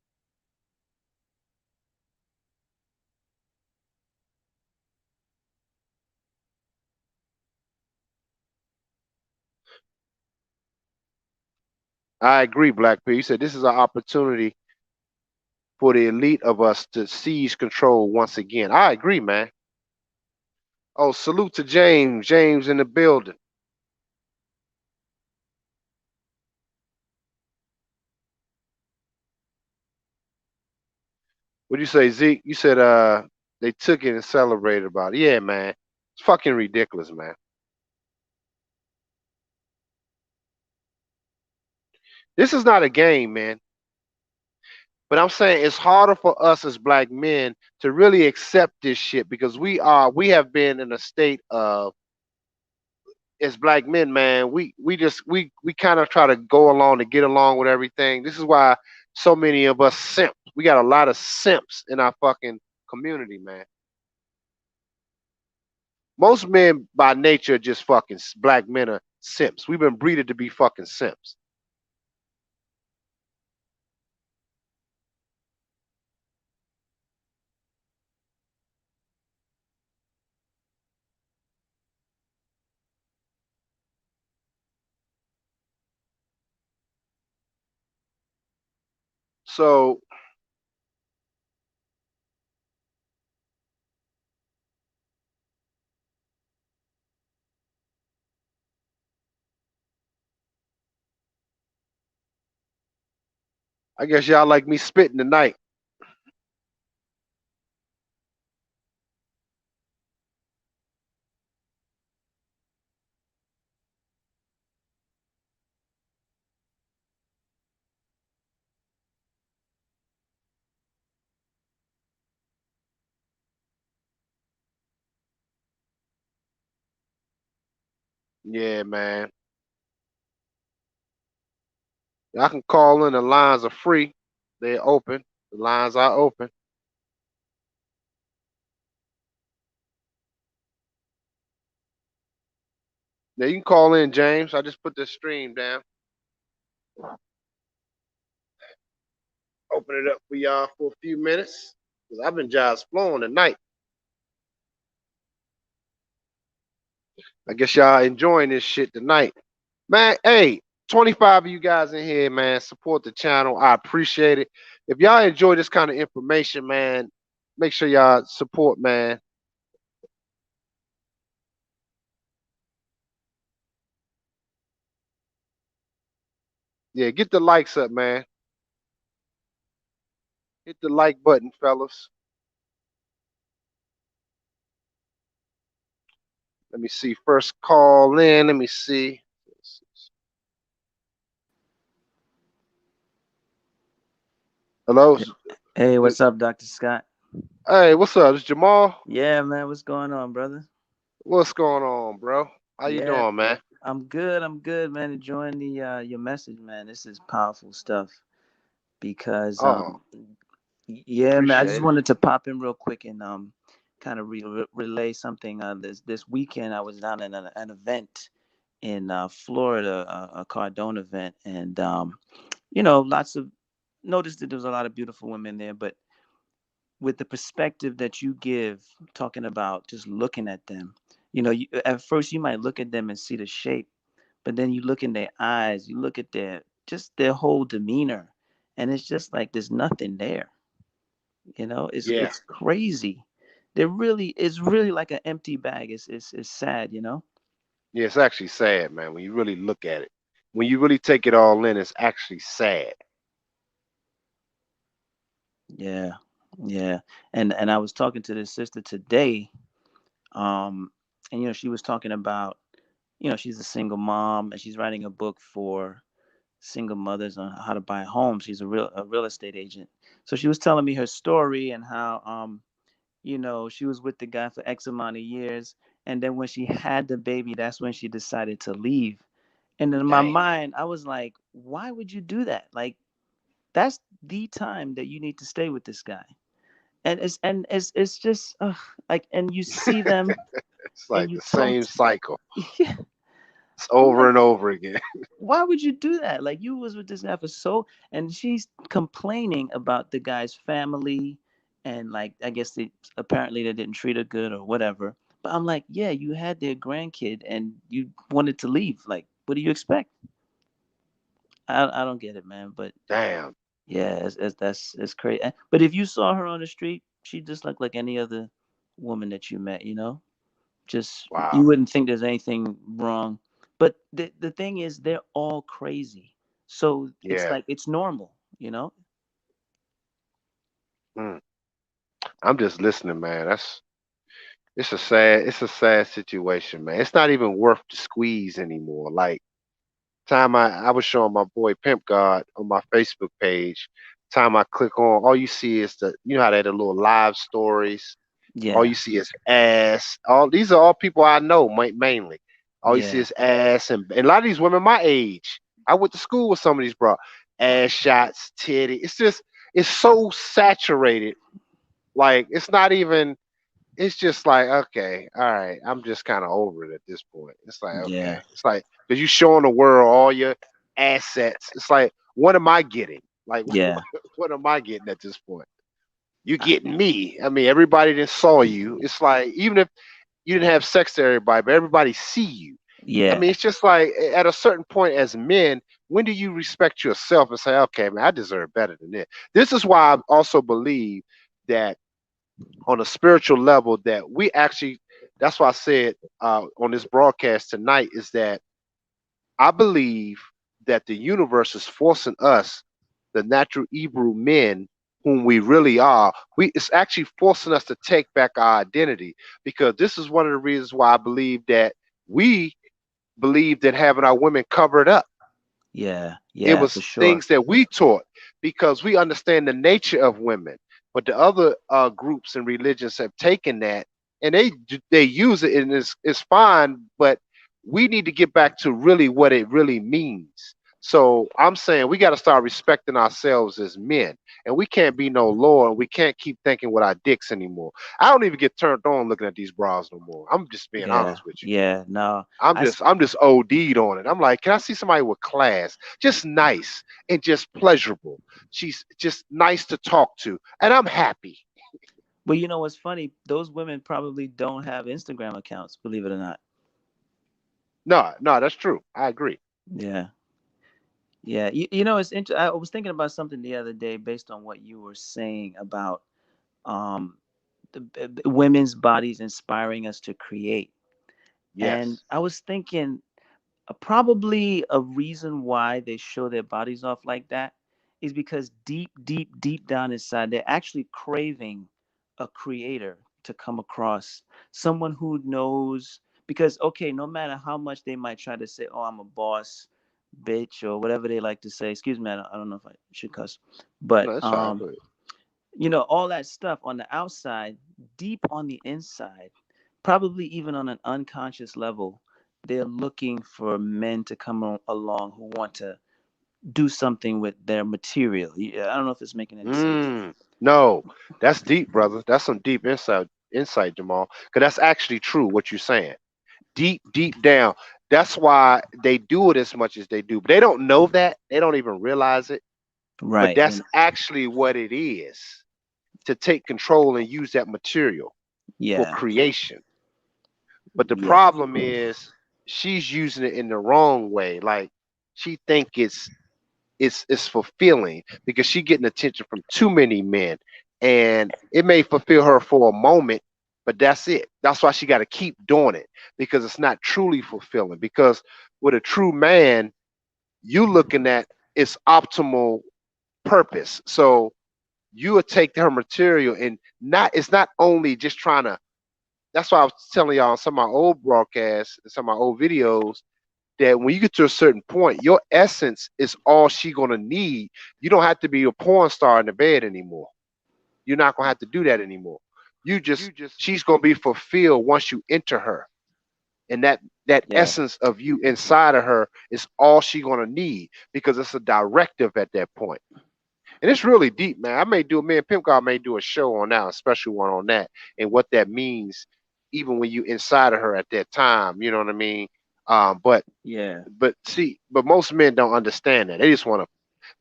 I agree, Black P. You said this is an opportunity for the elite of us to seize control once again. I agree, man. Oh, salute to James. James in the building. What'd you say, Zeke? You said they took it and celebrated about it. Yeah, man. It's fucking ridiculous, man. This is not a game, man. But I'm saying it's harder for us as black men to really accept this shit because we have been in a state of, as black men, man, we kind of try to go along to get along with everything. This is why so many of us simp. We got a lot of simps in our fucking community, man. Most men by nature are just fucking black men are simps. We've been breeded to be fucking simps. So I guess y'all like me spitting tonight. Yeah, man. Y'all can call in. The lines are free. They're open. The lines are open. Now you can call in, James. I just put this stream down. Open it up for y'all for a few minutes. Cause I've been just flowing tonight. I guess y'all enjoying this shit tonight. Man, hey, 25 of you guys in here, man. Support the channel. I appreciate it. If y'all enjoy this kind of information, man, make sure y'all support, man. Yeah, get the likes up, man. Hit the like button, fellas. Let me see. First call in. Let me see. Hello. Hey, what's up, Dr. Scott? Hey, what's up? It's Jamal. Yeah, man, what's going on, brother? What's going on, bro? How you Yeah, doing, man? I'm good. I'm good, man. Enjoying the your message, man. This is powerful stuff because Oh, yeah, man. I just appreciate it. wanted to pop in real quick and kind of relay something. This weekend I was down in an event in Florida, a Cardone event, and lots of noticed that there was a lot of beautiful women there, but with the perspective that you give, talking about just looking at them, at first you might look at them and see the shape, but then you look in their eyes, you look at their whole demeanor, and it's just like there's nothing there. Yeah. It's crazy. It's really like an empty bag. It's sad, Yeah, it's actually sad, man, when you really look at it. When you really take it all in, it's actually sad. Yeah, yeah. And I was talking to this sister today, um, and she was talking about, she's a single mom and she's writing a book for single mothers on how to buy a home. She's a real estate agent. So she was telling me her story and how she was with the guy for X amount of years, and then when she had the baby, that's when she decided to leave. And in my Damn. mind, I was like, why would you do that? Like, that's the time that you need to stay with this guy. And it's just like, and you see them It's and like you the talk same cycle. yeah. It's I'm over like, and over again. why would you do that? Like, you was with this guy for so, and she's complaining about the guy's family, and like, I guess apparently they didn't treat her good or whatever. But I'm like, yeah, you had their grandkid and you wanted to leave. Like, what do you expect? I don't get it, man. But Damn. yeah, it's crazy. But if you saw her on the street, she just looked like any other woman that you met. Just, Wow. you wouldn't think there's anything wrong. But the thing is, they're all crazy, so it's Yeah. like it's normal. Mm. I'm just listening, man. It's a sad situation, man. It's not even worth the squeeze anymore. Like time I was showing my boy Pimp God on my Facebook page. Time I click on, all you see is how they had the little live stories. All Yeah, you see is ass. All these are all people I know mainly. All you see yeah, is ass, and a lot of these women my age. I went to school with some of these bro. Ass shots, titty. It's so saturated. Like it's not even. It's just like okay, all right. I'm just kind of over it at this point. It's like okay. yeah, It's like because you showing the world all your assets. It's like what am I getting? Like yeah, what am I getting at this point? You getting me? I mean, everybody that saw you. It's like even if you didn't have sex to everybody, but everybody see you. I yeah, mean, it's just like at a certain point as men, when do you respect yourself and say, okay, man, I deserve better than this? This is why I also believe that on a spiritual level, that we actually, that's why I said on this broadcast tonight, is that I believe that the universe is forcing us. the natural Hebrew men whom we really are, it's actually forcing us to take back our identity, because this is one of the reasons why I believe that we believe that having our women covered up, Yeah, it yeah, for was sure. things that we taught because we understand the nature of women. But the other groups and religions have taken that and they use it, and it's fine. But we need to get back to really what it really means. So I'm saying we got to start respecting ourselves as men, and we can't be no lower, and we can't keep thinking with our dicks anymore. I don't even get turned on looking at these bras no more. I'm just being Yeah, honest with you. yeah. No, I'm I s- just I'm just OD'd on it. I'm like, can I see somebody with class? Just nice and just pleasurable. She's just nice to talk to, and I'm happy. Well, you know what's funny? Those women probably don't have Instagram accounts, believe it or not. No, no, that's true. I agree. Yeah. Yeah. You know, it's interesting. I was thinking about something the other day based on what you were saying about um women's bodies inspiring us to create. And Yes. I was thinking probably a reason why they show their bodies off like that is because deep, deep, deep down inside, they're actually craving a creator to come across, someone who knows. Because, okay, no matter how much they might try to say, oh, I'm a boss bitch or whatever they like to say, excuse me, I don't know if I should cuss, but No, that's fine. Go ahead. all that stuff on the outside, deep on the inside, probably even on an unconscious level, they're looking for men to come along who want to do something with their material. I don't know if it's making any sense. No, that's deep, brother. That's some deep insight, Jamal. Because that's actually true what you're saying. Deep, deep down. That's why they do it as much as they do. But they don't know that. They don't even realize it. But Right. that's actually what it is, to take control and use that material for Yeah. creation. But the Yeah. problem is she's using it in the wrong way. Like she think it's fulfilling because she getting attention from too many men, and it may fulfill her for a moment, but that's it. That's why she got to keep doing it, because it's not truly fulfilling. Because with a true man, you looking at its optimal purpose. So you will take her material, and not it's not only just trying to. That's why I was telling y'all on some of my old broadcasts, some of my old videos, that when you get to a certain point, your essence is all she gonna need. You don't have to be a porn star in the bed anymore. You're not gonna have to do that anymore. You just She's gonna be fulfilled once you enter her. And that Yeah. essence of you inside of her is all she gonna need, because it's a directive at that point. And it's really deep, man. I may do Me and Pimp God may do a show on that, a special one on that, and what that means, even when you inside of her at that time. You know what I mean? Um, but Yeah. but most men don't understand that. They just want to.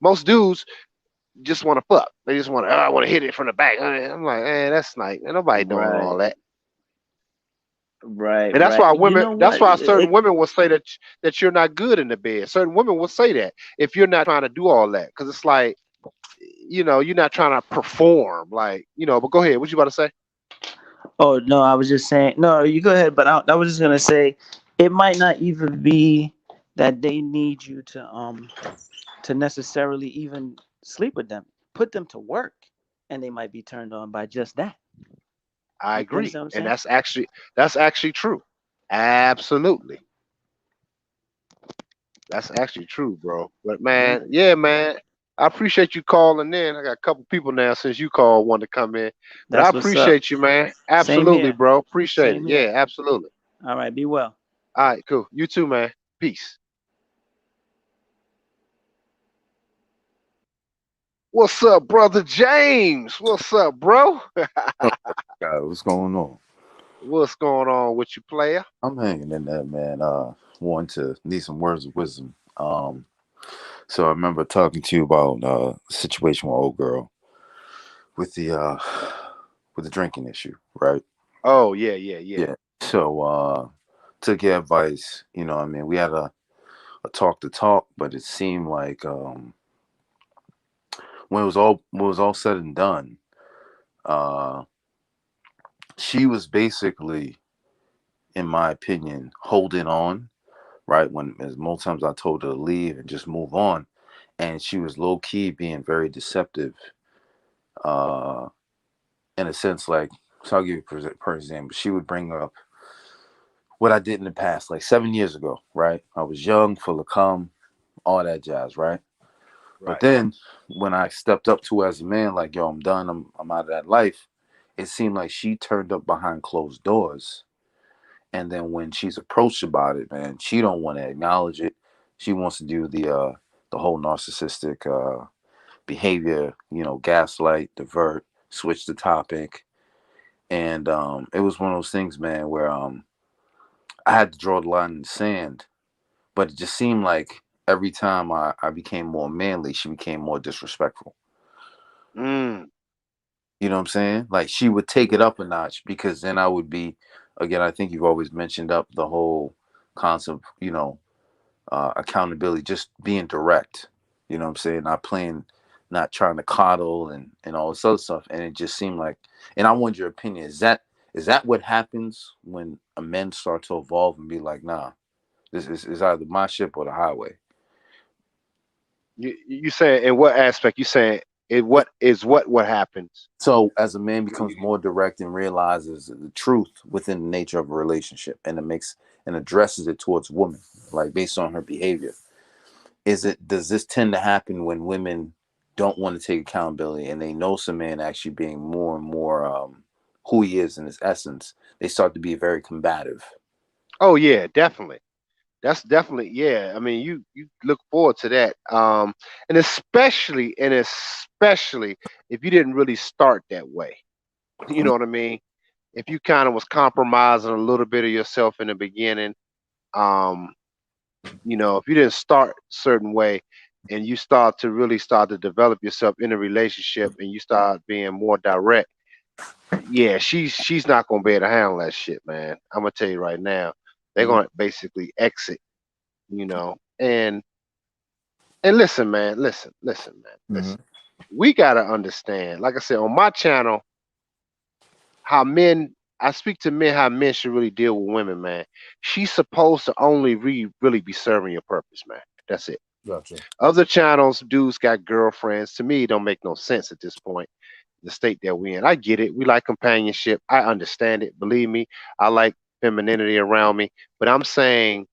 Most dudes just want to fuck. They just want to. Oh, I want to hit it from the back. I'm like, man, that's like nobody doing all Right. that. Right. And that's Right. why You women. know That's what? why certain women will say that you're not good in the bed. Certain women will say that if you're not trying to do all that, because it's like, you're not trying to perform. Like, But go ahead. What you about to say? Oh no, I was just saying. No, you go ahead. But I was just gonna say, it might not even be that they need you to necessarily even sleep with them. Put them to work, and they might be turned on by just that. I You agree, understand what I'm and saying? that's actually true. Absolutely. That's actually true, bro. But Yeah, man, yeah, man. I appreciate you calling in. I got a couple people now since you called wanted to come in. But I that's what's up. appreciate you, man. Same Absolutely, here. bro. Appreciate it. Same here. Yeah, absolutely. All right. Be well. All right, cool. You too, man. Peace. What's up, brother James? What's up, bro? Oh, God, what's going on? What's going on with you, player? I'm hanging in there, man. Want to need some words of wisdom. So I remember talking to you about the situation with old girl with the with the drinking issue, right? Oh, yeah, yeah, yeah. Yeah. So took your advice. I mean, we had a talk to talk, but it seemed like when it was all said and done, uh, she was basically, in my opinion, holding on. Right when, as most times I told her to leave and just move on, and she was low key being very deceptive. Uh, in a sense, like, so I'll give you for example, she would bring up what I did in the past, like 7 years ago, right? I was young, full of cum, all that jazz, right? But Right. then when I stepped up to her as a man, like, yo, I'm done, I'm out of that life, it seemed like she turned up behind closed doors. And then when she's approached about it, man, she don't want to acknowledge it. She wants to do the whole narcissistic behavior, gaslight, divert, switch the topic. And it was one of those things, man, where I had to draw the line in the sand. But it just seemed like every time I became more manly, she became more disrespectful. Mm. You know what I'm saying? Like, she would take it up a notch, because then I would be, again, I think you've always mentioned up the whole concept, accountability, just being direct. You know what I'm saying? Not playing, not trying to coddle and all this other stuff. And it just seemed like, and I want your opinion. Is that what happens when a men start to evolve and be like, nah, this is either my ship or the highway? You saying in what aspect? You saying it? What is what happens? So as a man becomes more direct and realizes the truth within the nature of a relationship, and it makes and addresses it towards women, like based on her behavior, does this tend to happen when women don't want to take accountability and they know some man actually being more and more who he is in his essence, they start to be very combative? Oh yeah, definitely. That's definitely, yeah. I mean, you look forward to that, and especially if you didn't really start that way. You know what I mean? If you kind of was compromising a little bit of yourself in the beginning, um, if you didn't start certain way, and you start to develop yourself in a relationship, and you start being more direct, yeah, she's not gonna be able to handle that shit, man. I'm gonna tell you right now, they're Mhm. gonna basically exit. And listen, man, listen, man, Mhm. listen. We gotta understand, like I said on my channel, how men. I speak to men how men should really deal with women, man. She's supposed to only really be serving your purpose, man. That's it. Gotcha. Other channels, dudes got girlfriends. To me, it don't make no sense at this point. The state that we in, I get it. We like companionship. I understand it. Believe me, I like femininity around me. But I'm saying,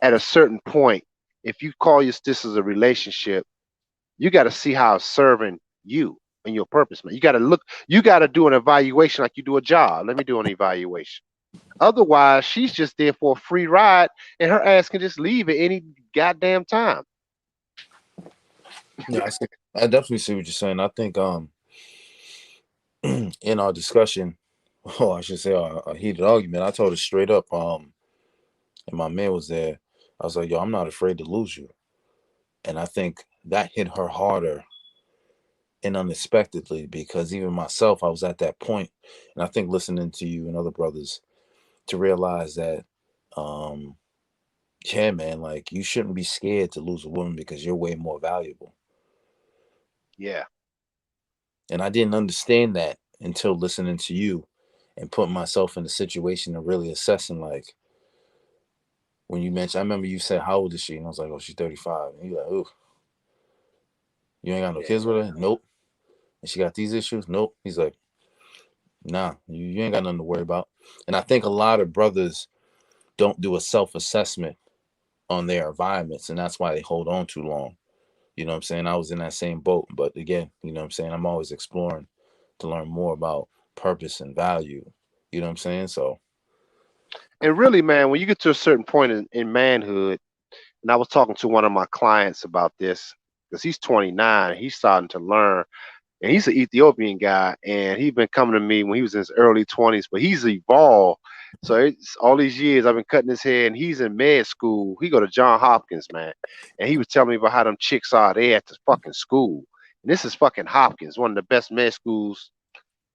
at a certain point, if you call this as a relationship, you got to see how it's serving you and your purpose, man. You got to do an evaluation like you do a job. Let me do an evaluation. Otherwise, she's just there for a free ride, and her ass can just leave at any goddamn time. Yeah, I definitely see what you're saying. I think in our discussion, or I should say our heated argument, I told her straight up, and my man was there. I was like, yo, I'm not afraid to lose you. And I think that hit her harder and unexpectedly, because even myself, I was at that point, and I think listening to you and other brothers, to realize that, um, yeah, man, like, you shouldn't be scared to lose a woman because you're way more valuable. Yeah. And I didn't understand that until listening to you and putting myself in the situation and really assessing, like, when you mentioned, I remember you said, how old is she? And I was like, oh, she's 35. And you're like, ooh, you ain't got no Yeah. kids with her? Nope. And she got these issues? Nope. He's like, nah, you ain't got nothing to worry about. And I think a lot of brothers don't do a self assessment on their environments, and that's why they hold on too long. You know what I'm saying? I was in that same boat, but again, you know what I'm saying? I'm always exploring to learn more about purpose and value. You know what I'm saying? So, And really, man, when you get to a certain point in manhood, and I was talking to one of my clients about this because he's 29 and he's starting to learn, and he's an Ethiopian guy, and he's been coming to me when he was in his early 20s, but he's evolved. So it's all these years I've been cutting his hair, and he's in med school. He go to John Hopkins, man, and he was telling me about how them chicks are there at the fucking school. And this is fucking Hopkins, one of the best med schools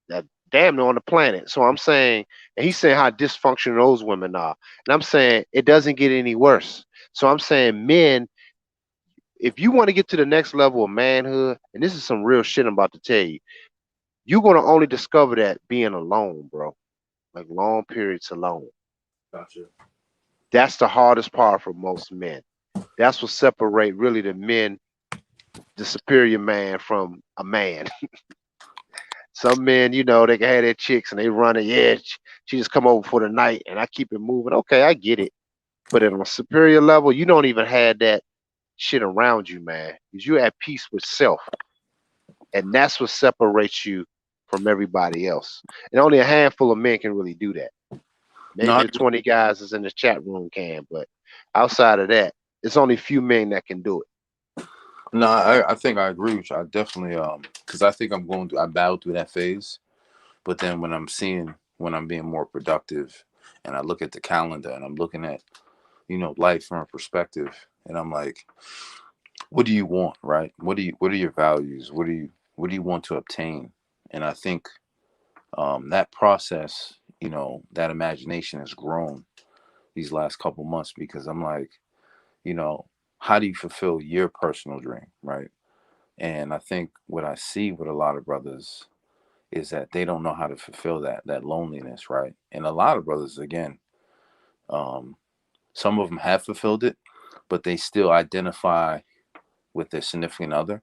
that damn near on the planet. So I'm saying, and he's saying how dysfunctional those women are, and I'm saying it doesn't get any worse. So I'm saying, men, if you want to get to the next level of manhood, and this is some real shit I'm about to tell you, you're gonna only discover that being alone, bro. Like long periods alone. gotcha. That's the hardest part for most men. That's what separate really the men the superior man from a man. Some men, you know, they can have their chicks and they run it. Yeah, she just come over for the night and I keep it moving. Okay, I get it. But at a superior level, you don't even have that shit around you, man. Because you're at peace with self. And that's what separates you from everybody else. And only a handful of men can really do that. No, Maybe the 20 guys that's in the chat room can, but outside of that, it's only few men that can do it. no, I think I agree with you. I definitely because I think I battled through that phase, but then when I'm being more productive, and I look at the calendar and I'm looking at life from a perspective, and I'm like, what do you want, right? What are your values? What do you want to obtain? And I think that process, that imagination has grown these last couple months because I'm like, you know, how do you fulfill your personal dream, right? And I think what I see with a lot of brothers is that they don't know how to fulfill that loneliness, right? And a lot of brothers, again, um, some of them have fulfilled it, but they still identify with their significant other.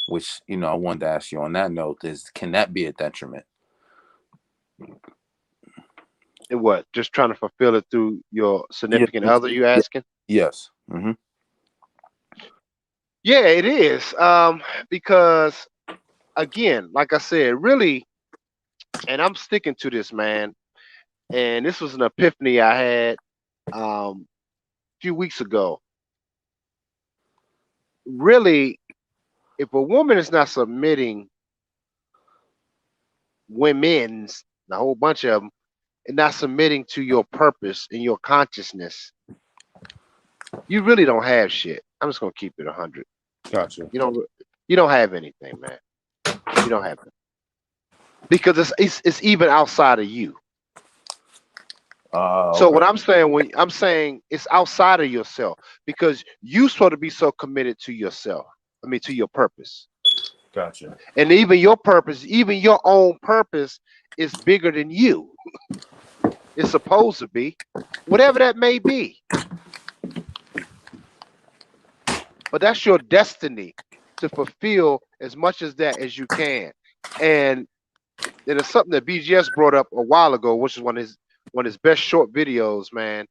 Which I wanted to ask you on that note is, can that be a detriment? And what? Just trying to fulfill it through your Yeah. significant other, you Yeah. asking? Yes. Hmm. Yeah, it is. Because again, like I said, really, and I'm sticking to this, man. And this was an epiphany I had a few weeks ago. Really, if a woman is not submitting women's, a whole bunch of them, and not submitting to your purpose and your consciousness, you really don't have shit. I'm just gonna keep it 100. Gotcha. You don't have anything, man. You don't have it because it's even outside of you. So Okay. what I'm saying, when I'm saying it's outside of yourself, because you supposed to be so committed to yourself. I mean, to your purpose, Gotcha. and even your purpose, even your own purpose, is bigger than you. It's supposed to be, whatever that may be. But that's your destiny to fulfill as much as that as you can. And it is something that BGS brought up a while ago, which is one of his best short videos, man.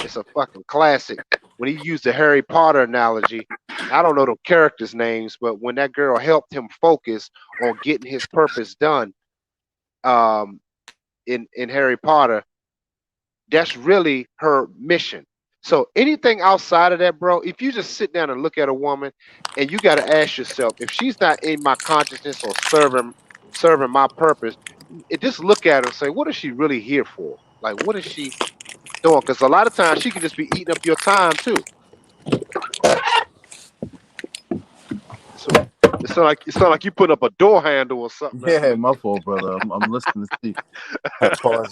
It's a fucking classic. When he used the Harry Potter analogy, I don't know the characters' names, but when that girl helped him focus on getting his purpose done, um, in Harry Potter, that's really her mission. So anything outside of that, bro, if you just sit down and look at a woman and you got to ask yourself, if she's not in my consciousness or serving my purpose, just look at her and say, what is she really here for? Like, what is she doing? Because a lot of times she could just be eating up your time too. So it sound like you put up a door handle or something. Yeah, my fault, brother. I'm listening to you. I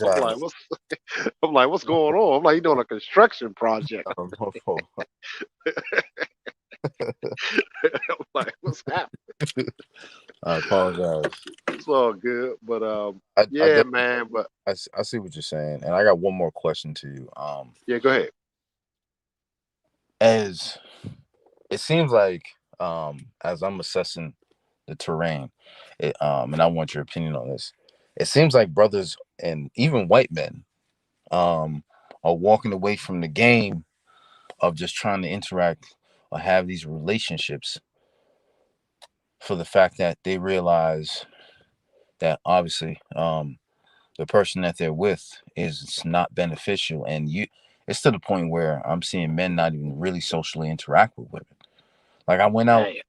I'm like, apologize. what's going on? I'm like, you doing a construction project. My fault. I'm like, what's happening? I apologize. It's all good, but I yeah, definitely man. But I see what you're saying, and I got one more question to you. yeah, go ahead. As it seems like, as I'm assessing the terrain, and I want your opinion on this. It seems like brothers and even white men, um, are walking away from the game of just trying to interact or have these relationships for the fact that they realize that obviously, the person that they're with is not beneficial, and it's to the point where I'm seeing men not even really socially interact with women. Like, I went out Damn.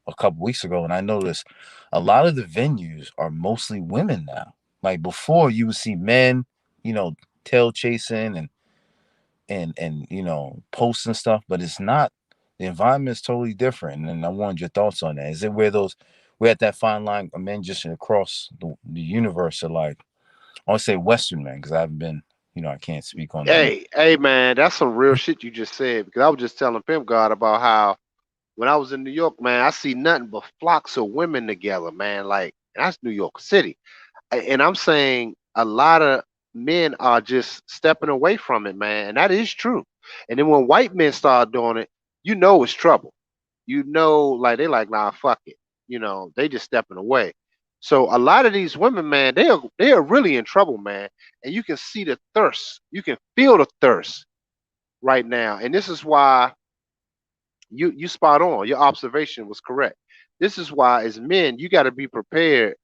a couple weeks ago and I noticed a lot of the venues are mostly women now. Like, before, you would see men, you know, tail chasing and posts and stuff, but it's not. The environment is totally different, and I wanted your thoughts on that. Is it where we're at that fine line of men just across the universe are like, I want to say Western men, because I haven't been, I can't speak on the. Hey, man, that's some real shit you just said. Because I was just telling Pimp God about how when I was in New York, man, I see nothing but flocks of women together, man. Like, that's New York City. And I'm saying a lot of men are just stepping away from it, man. And that is true. And then when white men start doing it, you know it's trouble. like they like, nah, fuck it. They just stepping away. So a lot of these women, man, they are really in trouble, man. And you can see the thirst. You can feel the thirst right now. And this is why you spot on. Your observation was correct. This is why as men, you got to be prepared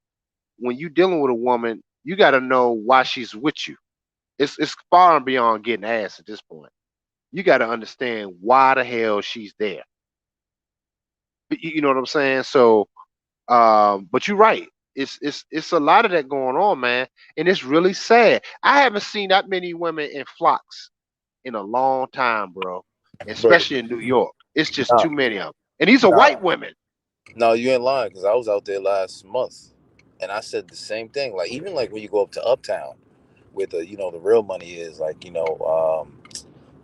when you dealing with a woman, you got to know why she's with you. It's far and beyond getting ass at this point. You got to understand why the hell she's there. You know what I'm saying? So, but you're right. It's a lot of that going on, man, and it's really sad. I haven't seen that many women in flocks in a long time, bro. Bro, Especially in New York, it's just nah, too many of them, and these are nah, white women. no, you ain't lying because I was out there last month, and I said the same thing. Like even like when you go up to Uptown, where the real money is, like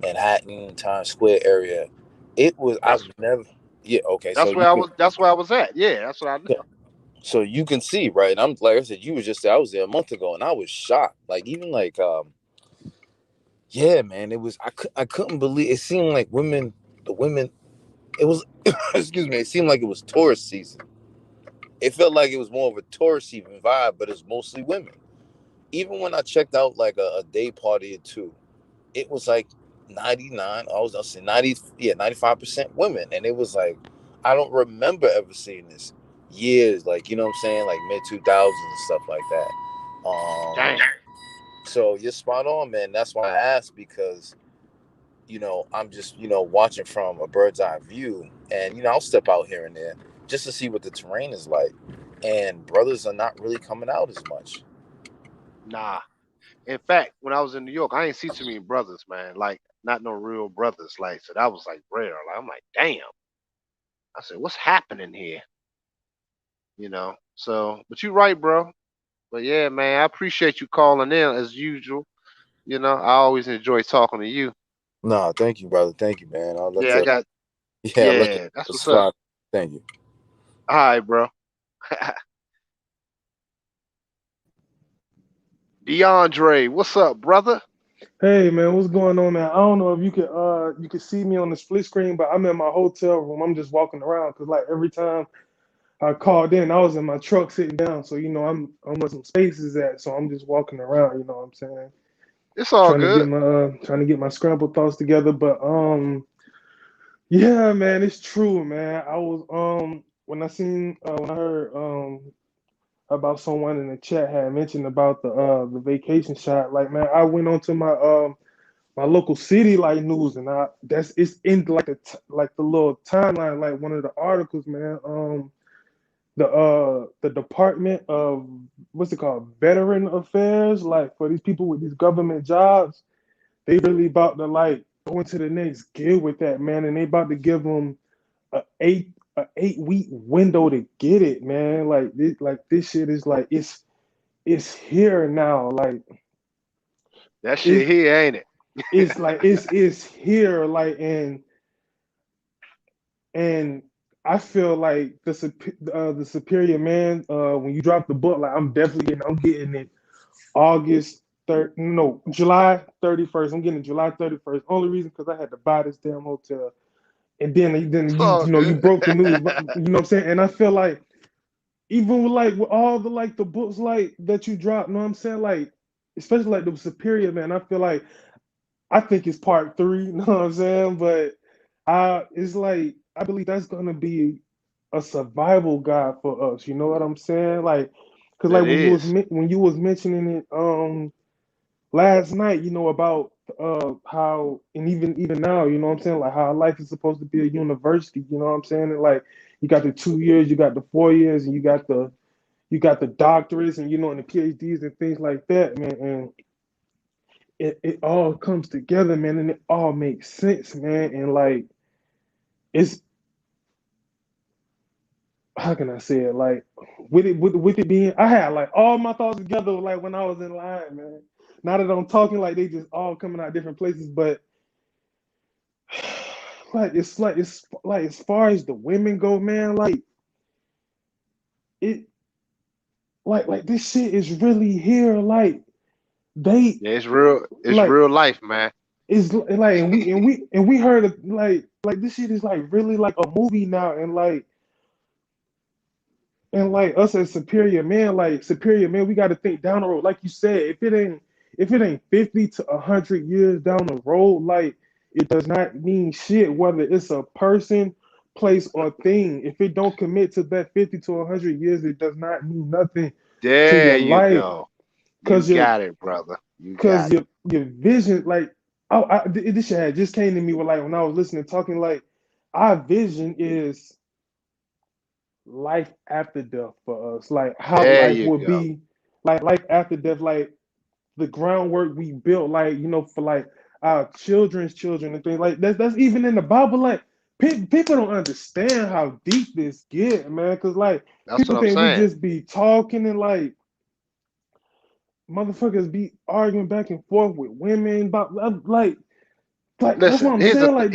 Manhattan, Times Square area. It was I've That's never. Yeah, okay. So that's you where I can was. That's where I was at. Yeah, that's what I know. so you can see, right? And I'm like I said, you was just there. I was there a month ago, and I was shocked. Like even like yeah, man. It was I couldn't believe. It seemed like the women. It was excuse me. It seemed like it was tourist season. It felt like it was more of a tourist even vibe, but it's mostly women. Even when I checked out like a day party or two, it was like 99. I'll say 90, yeah, 95% women, and it was like I don't remember ever seeing this years, like you know what I'm saying, like mid 2000s and stuff like that. Damn. So you're spot on, man. That's why I asked because I'm just watching from a bird's eye view, and I'll step out here and there just to see what the terrain is like, and brothers are not really coming out as much. Nah. In fact, when I was in New York, I ain't see too many brothers, man. Like not no real brothers. Like so that was like rare. Like I'm like, damn. I said, what's happening here? So, but you're right, bro. But yeah, man, I appreciate you calling in as usual. I always enjoy talking to you. No, thank you, brother. Thank you, man. I'll let Yeah, I the got. yeah, I'll let Yeah, that's the what's up. slide. Thank you. All right, bro. DeAndre, what's up, brother? Hey man, what's going on, man? I don't know if you could see me on the split screen, but I'm in my hotel room. I'm just walking around because like every time I called in, I was in my truck sitting down. So I'm where some space is at. So I'm just walking around, you know what I'm saying? It's all good. Trying to get my scrambled thoughts together. But yeah, man, it's true, man. I was when I heard about someone in the chat had mentioned about the vacation shot, like man, I went onto my local city like news, and it's in like like the little timeline, like one of the articles, man. The Department of what's it called, Veteran Affairs, like for these people with these government jobs, they really about to like go into the next gear with that, man, and they about to give them a 8 week window to get it, man. This shit is like it's here now, like That shit it's here, ain't it? it's here, like and I feel like the Superior Man. When you drop the book, like I'm getting it July 31st. I'm getting it July 31st. Only reason because I had to buy this damn hotel, and then It's you all you know you good. broke the news, but you know what I'm saying. And I feel like even with all the like the books like that you dropped, you know what I'm saying, like especially like the Superior Man. I feel like I think it's part three, you know what I'm saying? But it's like I believe that's gonna be a survival guide for us. You know what I'm saying? Like, cause It like is. when you was mentioning it last night, about how and even now, you know what I'm saying? Like how life is supposed to be a university. You know what I'm saying? And like you got the 2 years, you got the 4 years, and you got the doctorates, and and the PhDs and things like that, man. And it all comes together, man, and it all makes sense, man. And like it's how can I say it? Like with it being, I had like all my thoughts together like when I was in line, man. Now that I'm talking, like they just all coming out different places, but like as far as the women go, man, like it like this shit is really here. Like they Yeah, it's real. It's like real life, man. it's like and we heard of like this shit is like really like a movie now, and like us as superior man, we got to think down the road. Like you said, if it ain't 50 to 100 years down the road, like it does not mean shit whether it's a person, place, or thing. If it don't commit to that 50 to 100 years, it does not mean nothing to There your you life, go. You cause your got it, brother. You cause got it. your vision, like this shit had just came to me with like when I was listening talking like our vision is life after death for us, like how There life you would go. be, like life after death, like the groundwork we built, like for like our children's children and things like that's even in the Bible. Like people don't understand how deep this get, man, because like That's people what I'm think we saying. just be talking and like motherfuckers be arguing back and forth with women about like that's what Listen, I'm saying. Like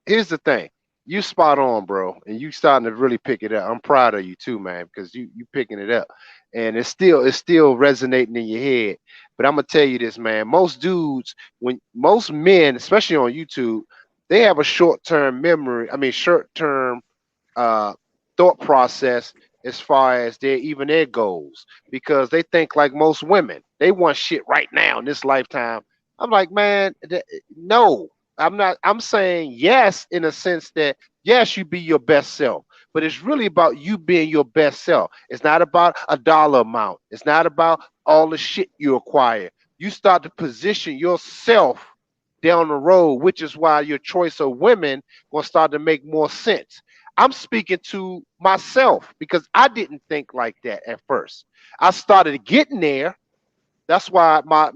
here's the thing. You spot on, bro, and you starting to really pick it up. I'm proud of you too, man, because you picking it up, and it's still resonating in your head. But I'm gonna tell you this, man. Most dudes, when most men, especially on YouTube, they have a short term memory. I mean, short term uh, thought process as far as their goals because they think like most women. They want shit right now in this lifetime. I'm like, man, no. I'm not. I'm saying yes in a sense that yes, you be your best self, but it's really about you being your best self. It's not about a dollar amount. It's not about all the shit you acquire. You start to position yourself down the road, which is why your choice of women gonna start to make more sense. I'm speaking to myself because I didn't think like that at first. I started getting there. That's why my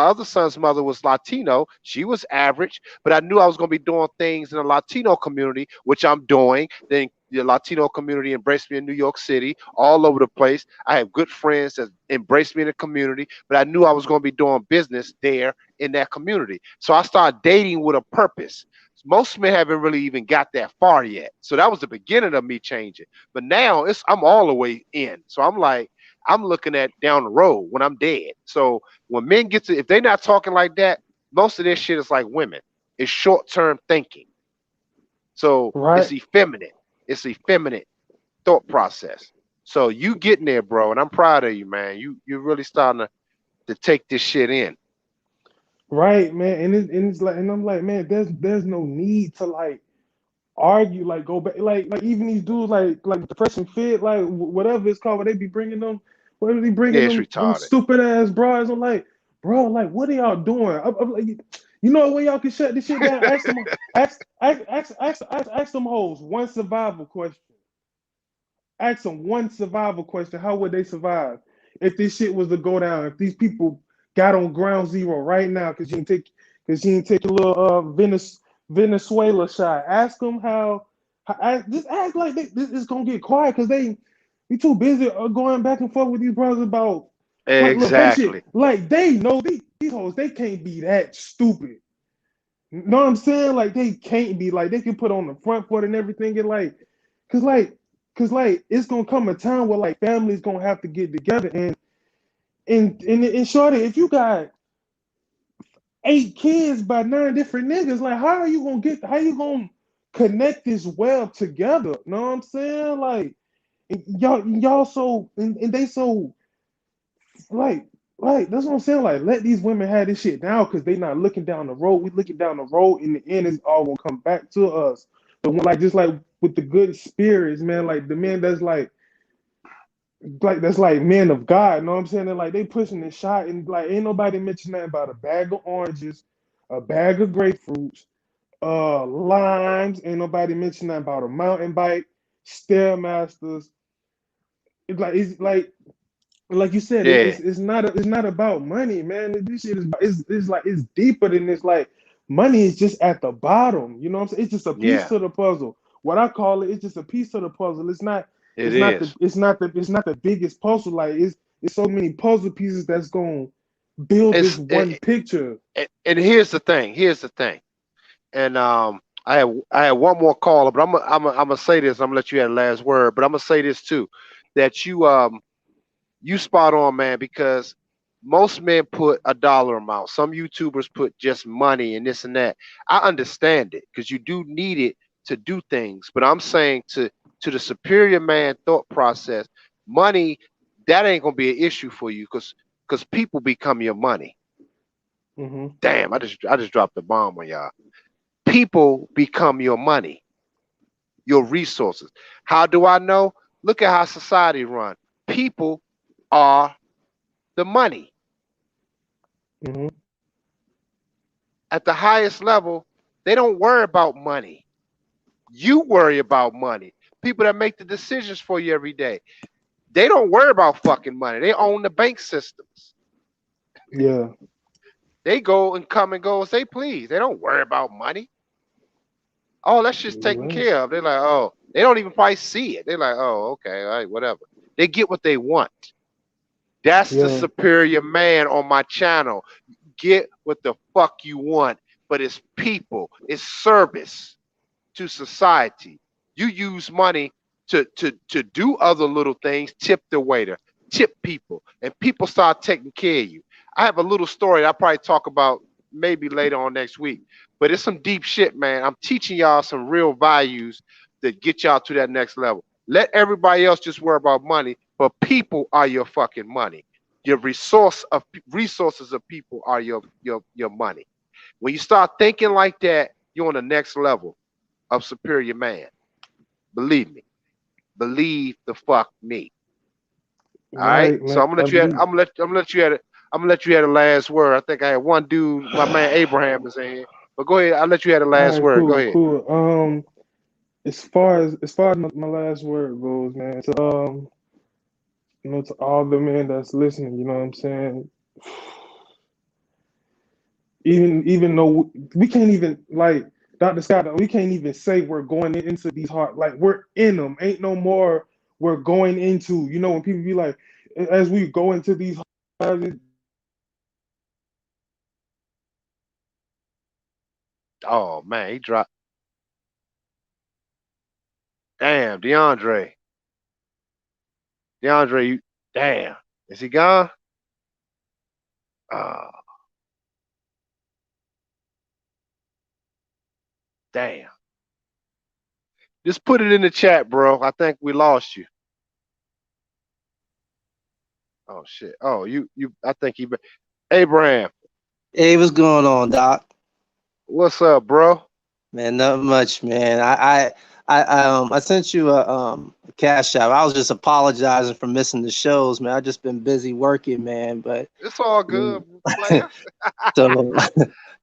other son's mother was Latino. She was average, but I knew I was going to be doing things in the Latino community, which I'm doing. Then the Latino community embraced me in New York City, all over the place. I have good friends that embraced me in the community, but I knew I was going to be doing business there in that community. So I started dating with a purpose. Most men haven't really even got that far yet. So that was the beginning of me changing. But now I'm all the way in. So I'm like, I'm looking at down the road when I'm dead. So when men get to, if they're not talking like that, most of this shit is like women. It's short term thinking. So right, it's effeminate. It's effeminate thought process. So you getting there, bro, and I'm proud of you, man. You really starting to take this shit in. right, man, and it's like, and I'm like, man, there's no need to like argue, like go back, like even these dudes, like the fresh and fit, like whatever it's called, where they be bringing them, where they Yeah, bringing it's them retarded. stupid ass bras. I'm like, bro, like what are y'all doing? I'm like, you know when y'all can shut this shit down? Ask them hoes one survival question. Ask them one survival question. How would they survive if this shit was to go down? If these people got on ground zero right now because you didn't take a little Venezuela shot. Ask them just act like this is gonna get quiet because they be too busy going back and forth with these brothers about like look face it, Exactly. like they know these hoes, they can't be that stupid. You know what I'm saying? Like they can't be, like they can put on the front foot and everything and like cause like cause it's gonna come a time where like families gonna have to get together and shorty, if you got 8 kids by 9 different niggas, like how you gonna connect this web together? You know what I'm saying? Like y'all so and they so like that's what I'm saying. Like, let these women have this shit now because they not looking down the road. We looking down the road. In the end, it's all gonna come back to us. The one, like just like with the good spirits, man. Like the men that's that's like men of God. You know what I'm saying? They're like they pushing this shot and like ain't nobody mentioning nothing about a bag of oranges, a bag of grapefruits, limes. Ain't nobody mentioning nothing about a mountain bike, stairmasters. It's like you said, Yeah. it's not about money, man. This shit is like it's deeper than this. Like money is just at the bottom. You know what I'm saying? It's just a piece Yeah. to the puzzle. What I call it, it's just a piece of the puzzle. It is. It's not the biggest puzzle. Like it's so many puzzle pieces that's gonna build this It's one picture. and here's the thing. Here's the thing. And I had one more caller, but I'm gonna say this. I'm gonna let you have the last word, but I'm gonna say this too, that you spot on, man, because Most men put a dollar amount. Some YouTubers put just money and this and that. I understand it because you do need it to do things. But I'm saying to the superior man thought process, money, that ain't gonna be an issue for you because people become your money. Mm-hmm. Damn, I just dropped the bomb on y'all. People become your money, your resources. How do I know? Look at how society run. People are the money. Mm-hmm. At the highest level, they don't worry about money. You worry about money. People that make the decisions for you every day, they don't worry about fucking money. They own the bank systems. Yeah. They go and come and go as they please. They don't worry about money. Oh, that shit's You're taken right. care of. They're like, oh, they don't even probably see it. They're like, oh, okay, all right, whatever. They get what they want. That's the Yeah. superior man on my channel. Get what the fuck you want, but it's people, it's service to society. You use money to do other little things, tip the waiter, tip people, and people start taking care of you. I have a little story I'll probably talk about maybe later on next week, but it's some deep shit, man. I'm teaching y'all some real values that get y'all to that next level. Let everybody else just worry about money, but people are your fucking money. Your resources of people are your money. When you start thinking like that, you're on the next level of superior man. Believe me. Believe the fuck me. All right. Right, So man. I'm gonna I let you. believe. I'm gonna let you have. I'm gonna let you have the last word. I think I had one dude. My man Abraham is in here. But go ahead. I'll let you have the All last right, word. Go cool, ahead. cool. As far as my last word goes, man, to all the men that's listening, you know what I'm saying? Even though we can't even like Dr. Scott, we can't even say we're going into these hard like we're in them. Ain't no more we're going into. You know when people be like, as we go into these hard, Oh man, he dropped. Damn, DeAndre. DeAndre, you. Damn. Is he gone? Oh, damn. Just put it in the chat, bro. I think we lost you. Oh shit. Oh, you. I think he. Abraham, Hey, what's going on, Doc? what's up, bro? Man, not much, man. I sent you a cash app. I was just apologizing for missing the shows, man. I just been busy working, man. But It's all good, mm, player. so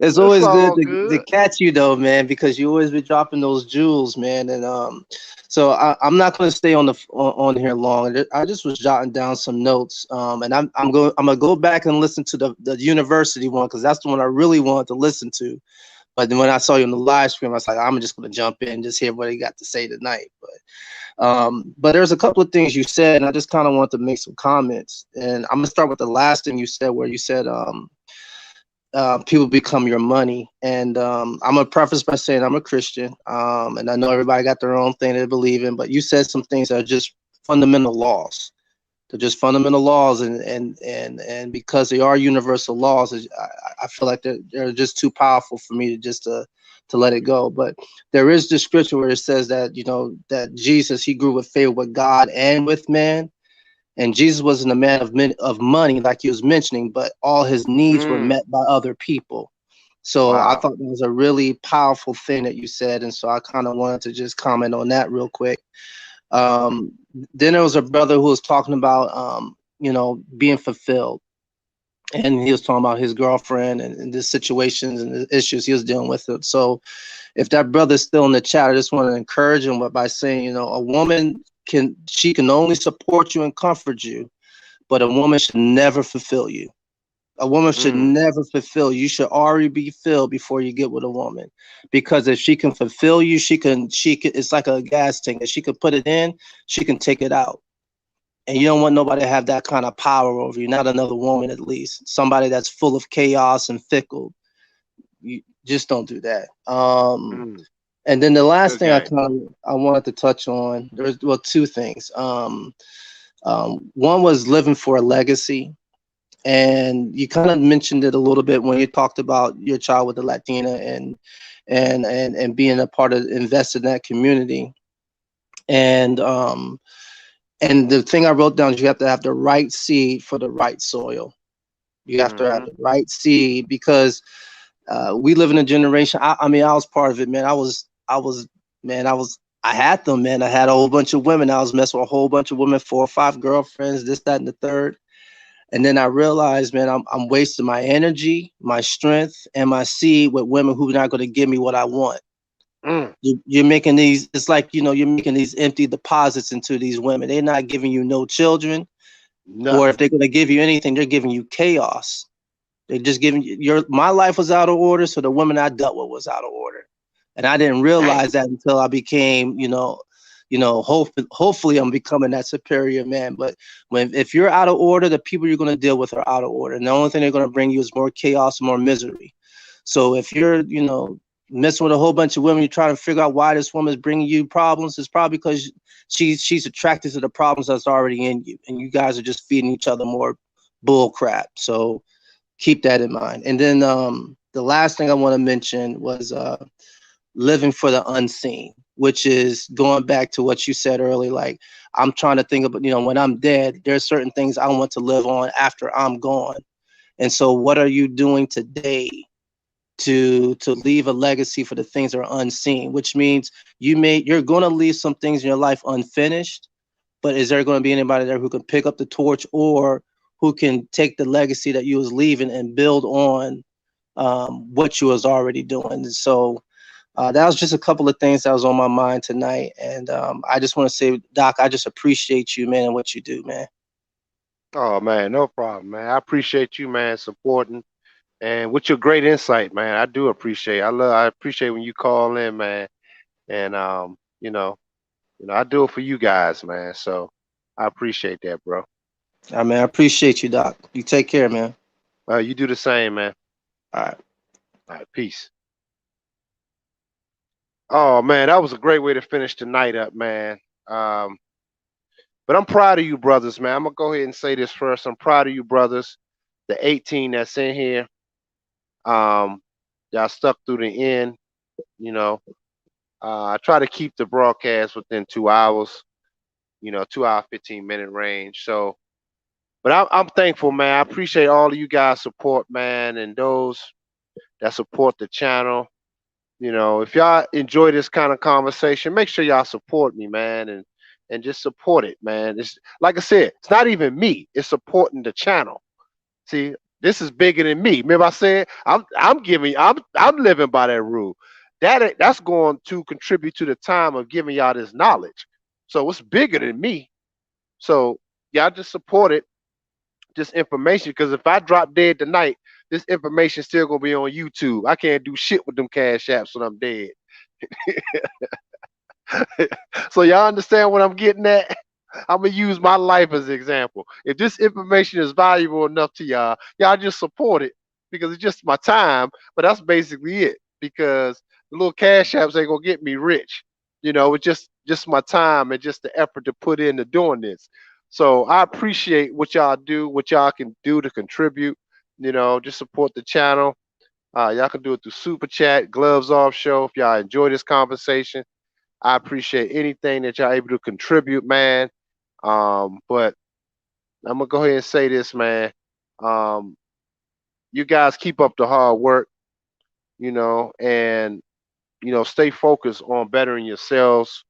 it's It's always good all to good. catch you though, man, because you always be dropping those jewels, man. And so I'm not gonna stay on here long. I just was jotting down some notes. And I'm gonna go back and listen to the university one because that's the one I really wanted to listen to. But then when I saw you on the live stream, I was like, I'm just gonna jump in and just hear what he got to say tonight. But there's a couple of things you said, and I just kind of want to make some comments. And I'm gonna start with the last thing you said, where you said people become your money. And I'm gonna preface by saying I'm a Christian, and I know everybody got their own thing they believe in. But you said some things that are just fundamental laws. They're just fundamental laws, and because they are universal laws, I feel like they're just too powerful for me to just to let it go. But there is this scripture where it says that that Jesus, he grew with favor with God and with man, and Jesus wasn't a man of money like he was mentioning, but all his needs were Mm, met by other people. So I wow. thought that was a really powerful thing that you said, and so I kind of wanted to just comment on that real quick. um, then there was a brother who was talking about being fulfilled, and he was talking about his girlfriend and the situations and the issues he was dealing with. It. So if that brother's still in the chat, I just want to encourage him by saying, a woman can only support you and comfort you, but a woman should never fulfill you. A woman should Mm, never fulfill you. You should already be filled before you get with a woman, because if she can fulfill you, she can. It's like a gas tank. If she can put it in, she can take it out. And you don't want nobody to have that kind of power over you. Not another woman, at least. Somebody that's full of chaos and fickle. You just don't do that. mm. And then the last Good thing I game. kind of I wanted to touch on. There's two things. One was living for a legacy. And you kind of mentioned it a little bit when you talked about your child with the Latina and being a part of invested in that community. And the thing I wrote down is you have to have the right seed for the right soil. You have to have Mm-hmm. the right seed because we live in a generation. I mean, I was part of it, man. Man, I had them, man. I had a whole bunch of women. I was messing with a whole bunch of women, 4 or 5 girlfriends, this, that, and the third. And then I realized, man, I'm wasting my energy, my strength, and my seed with women who are not going to give me what I want. Mm. You're making these, it's like, you're making these empty deposits into these women. They're not giving you no children, or if Nothing. they're going to give you anything, they're giving you chaos. They're just giving you my life was out of order, so the woman I dealt with was out of order. And I didn't Dang. realize that until I became, hopefully I'm becoming that superior man. But if you're out of order, the people you're going to deal with are out of order. And the only thing they're going to bring you is more chaos, more misery. So if you're, messing with a whole bunch of women, you're trying to figure out why this woman is bringing you problems, it's probably because she's attracted to the problems that's already in you. And you guys are just feeding each other more bull crap. So keep that in mind. And then the last thing I want to mention was living for the unseen, which is going back to what you said earlier. Like, I'm trying to think about, when I'm dead, there's certain things I want to live on after I'm gone. And so what are you doing today to leave a legacy for the things that are unseen, which means you're going to leave some things in your life unfinished, but is there going to be anybody there who can pick up the torch or who can take the legacy that you was leaving and build on what you was already doing? And so that was just a couple of things that was on my mind tonight. And I just want to say, Doc, I just appreciate you, man, and what you do, man. Oh man, no problem, man. I appreciate you, man, supporting and with your great insight, man. I do appreciate. I appreciate when you call in, man. And I do it for you guys, man. So I appreciate that, bro. I mean, I appreciate you, Doc. You take care, man. You do the same, man. All right. All right, peace. Oh man, that was a great way to finish the night up, man. Um, but I'm proud of you, brothers, man. I'm gonna go ahead and say this first. I'm proud of you, brothers. The 18 that's in here. Um, y'all stuck through the end. You know, I try to keep the broadcast within 2 hours. 2 hour 15-minute range. So, but I'm thankful, man. I appreciate all of you guys' support, man, and those that support the channel. If y'all enjoy this kind of conversation, make sure y'all support me, man, and just support it, man. It's like I said, it's not even me. It's supporting the channel. See, this is bigger than me. Remember I said I'm living by that rule. That's going to contribute to the time of giving y'all this knowledge. So it's bigger than me. So y'all just support it, just information. Because if I drop dead tonight, this information still gonna be on YouTube. I can't do shit with them cash apps when I'm dead. So y'all understand what I'm getting at? I'm gonna use my life as an example. If this information is valuable enough to y'all just support it because it's just my time. But that's basically it. Because the little cash apps ain't gonna get me rich. It's just my time and just the effort to put into doing this. So I appreciate what y'all do, what y'all can do to contribute. Just support the channel. Y'all can do it through Super Chat, Gloves Off Show. If y'all enjoy this conversation, I appreciate anything that y'all able to contribute, man. But I'm gonna go ahead and say this, man. Um, you guys keep up the hard work, and stay focused on bettering yourselves.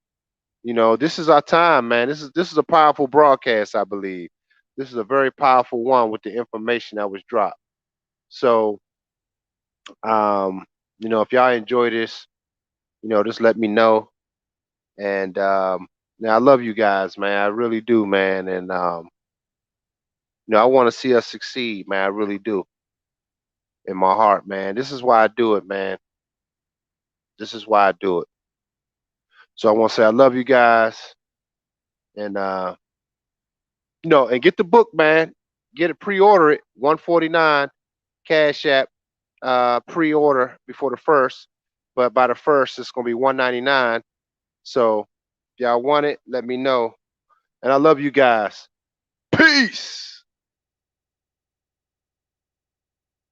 This is our time, man. This is a powerful broadcast, I believe. This is a very powerful one with the information that was dropped. So, um, if y'all enjoy this, just let me know. And now I love you guys, man. I really do, man. And I want to see us succeed, man. I really do. In my heart, man. This is why I do it, man. This is why I do it. So I want to say I love you guys, and and get the book, man. Get it, pre-order it. 149 Cash App, pre-order before the first, but by the first it's gonna be 199. So if y'all want it, let me know. And I love you guys. Peace.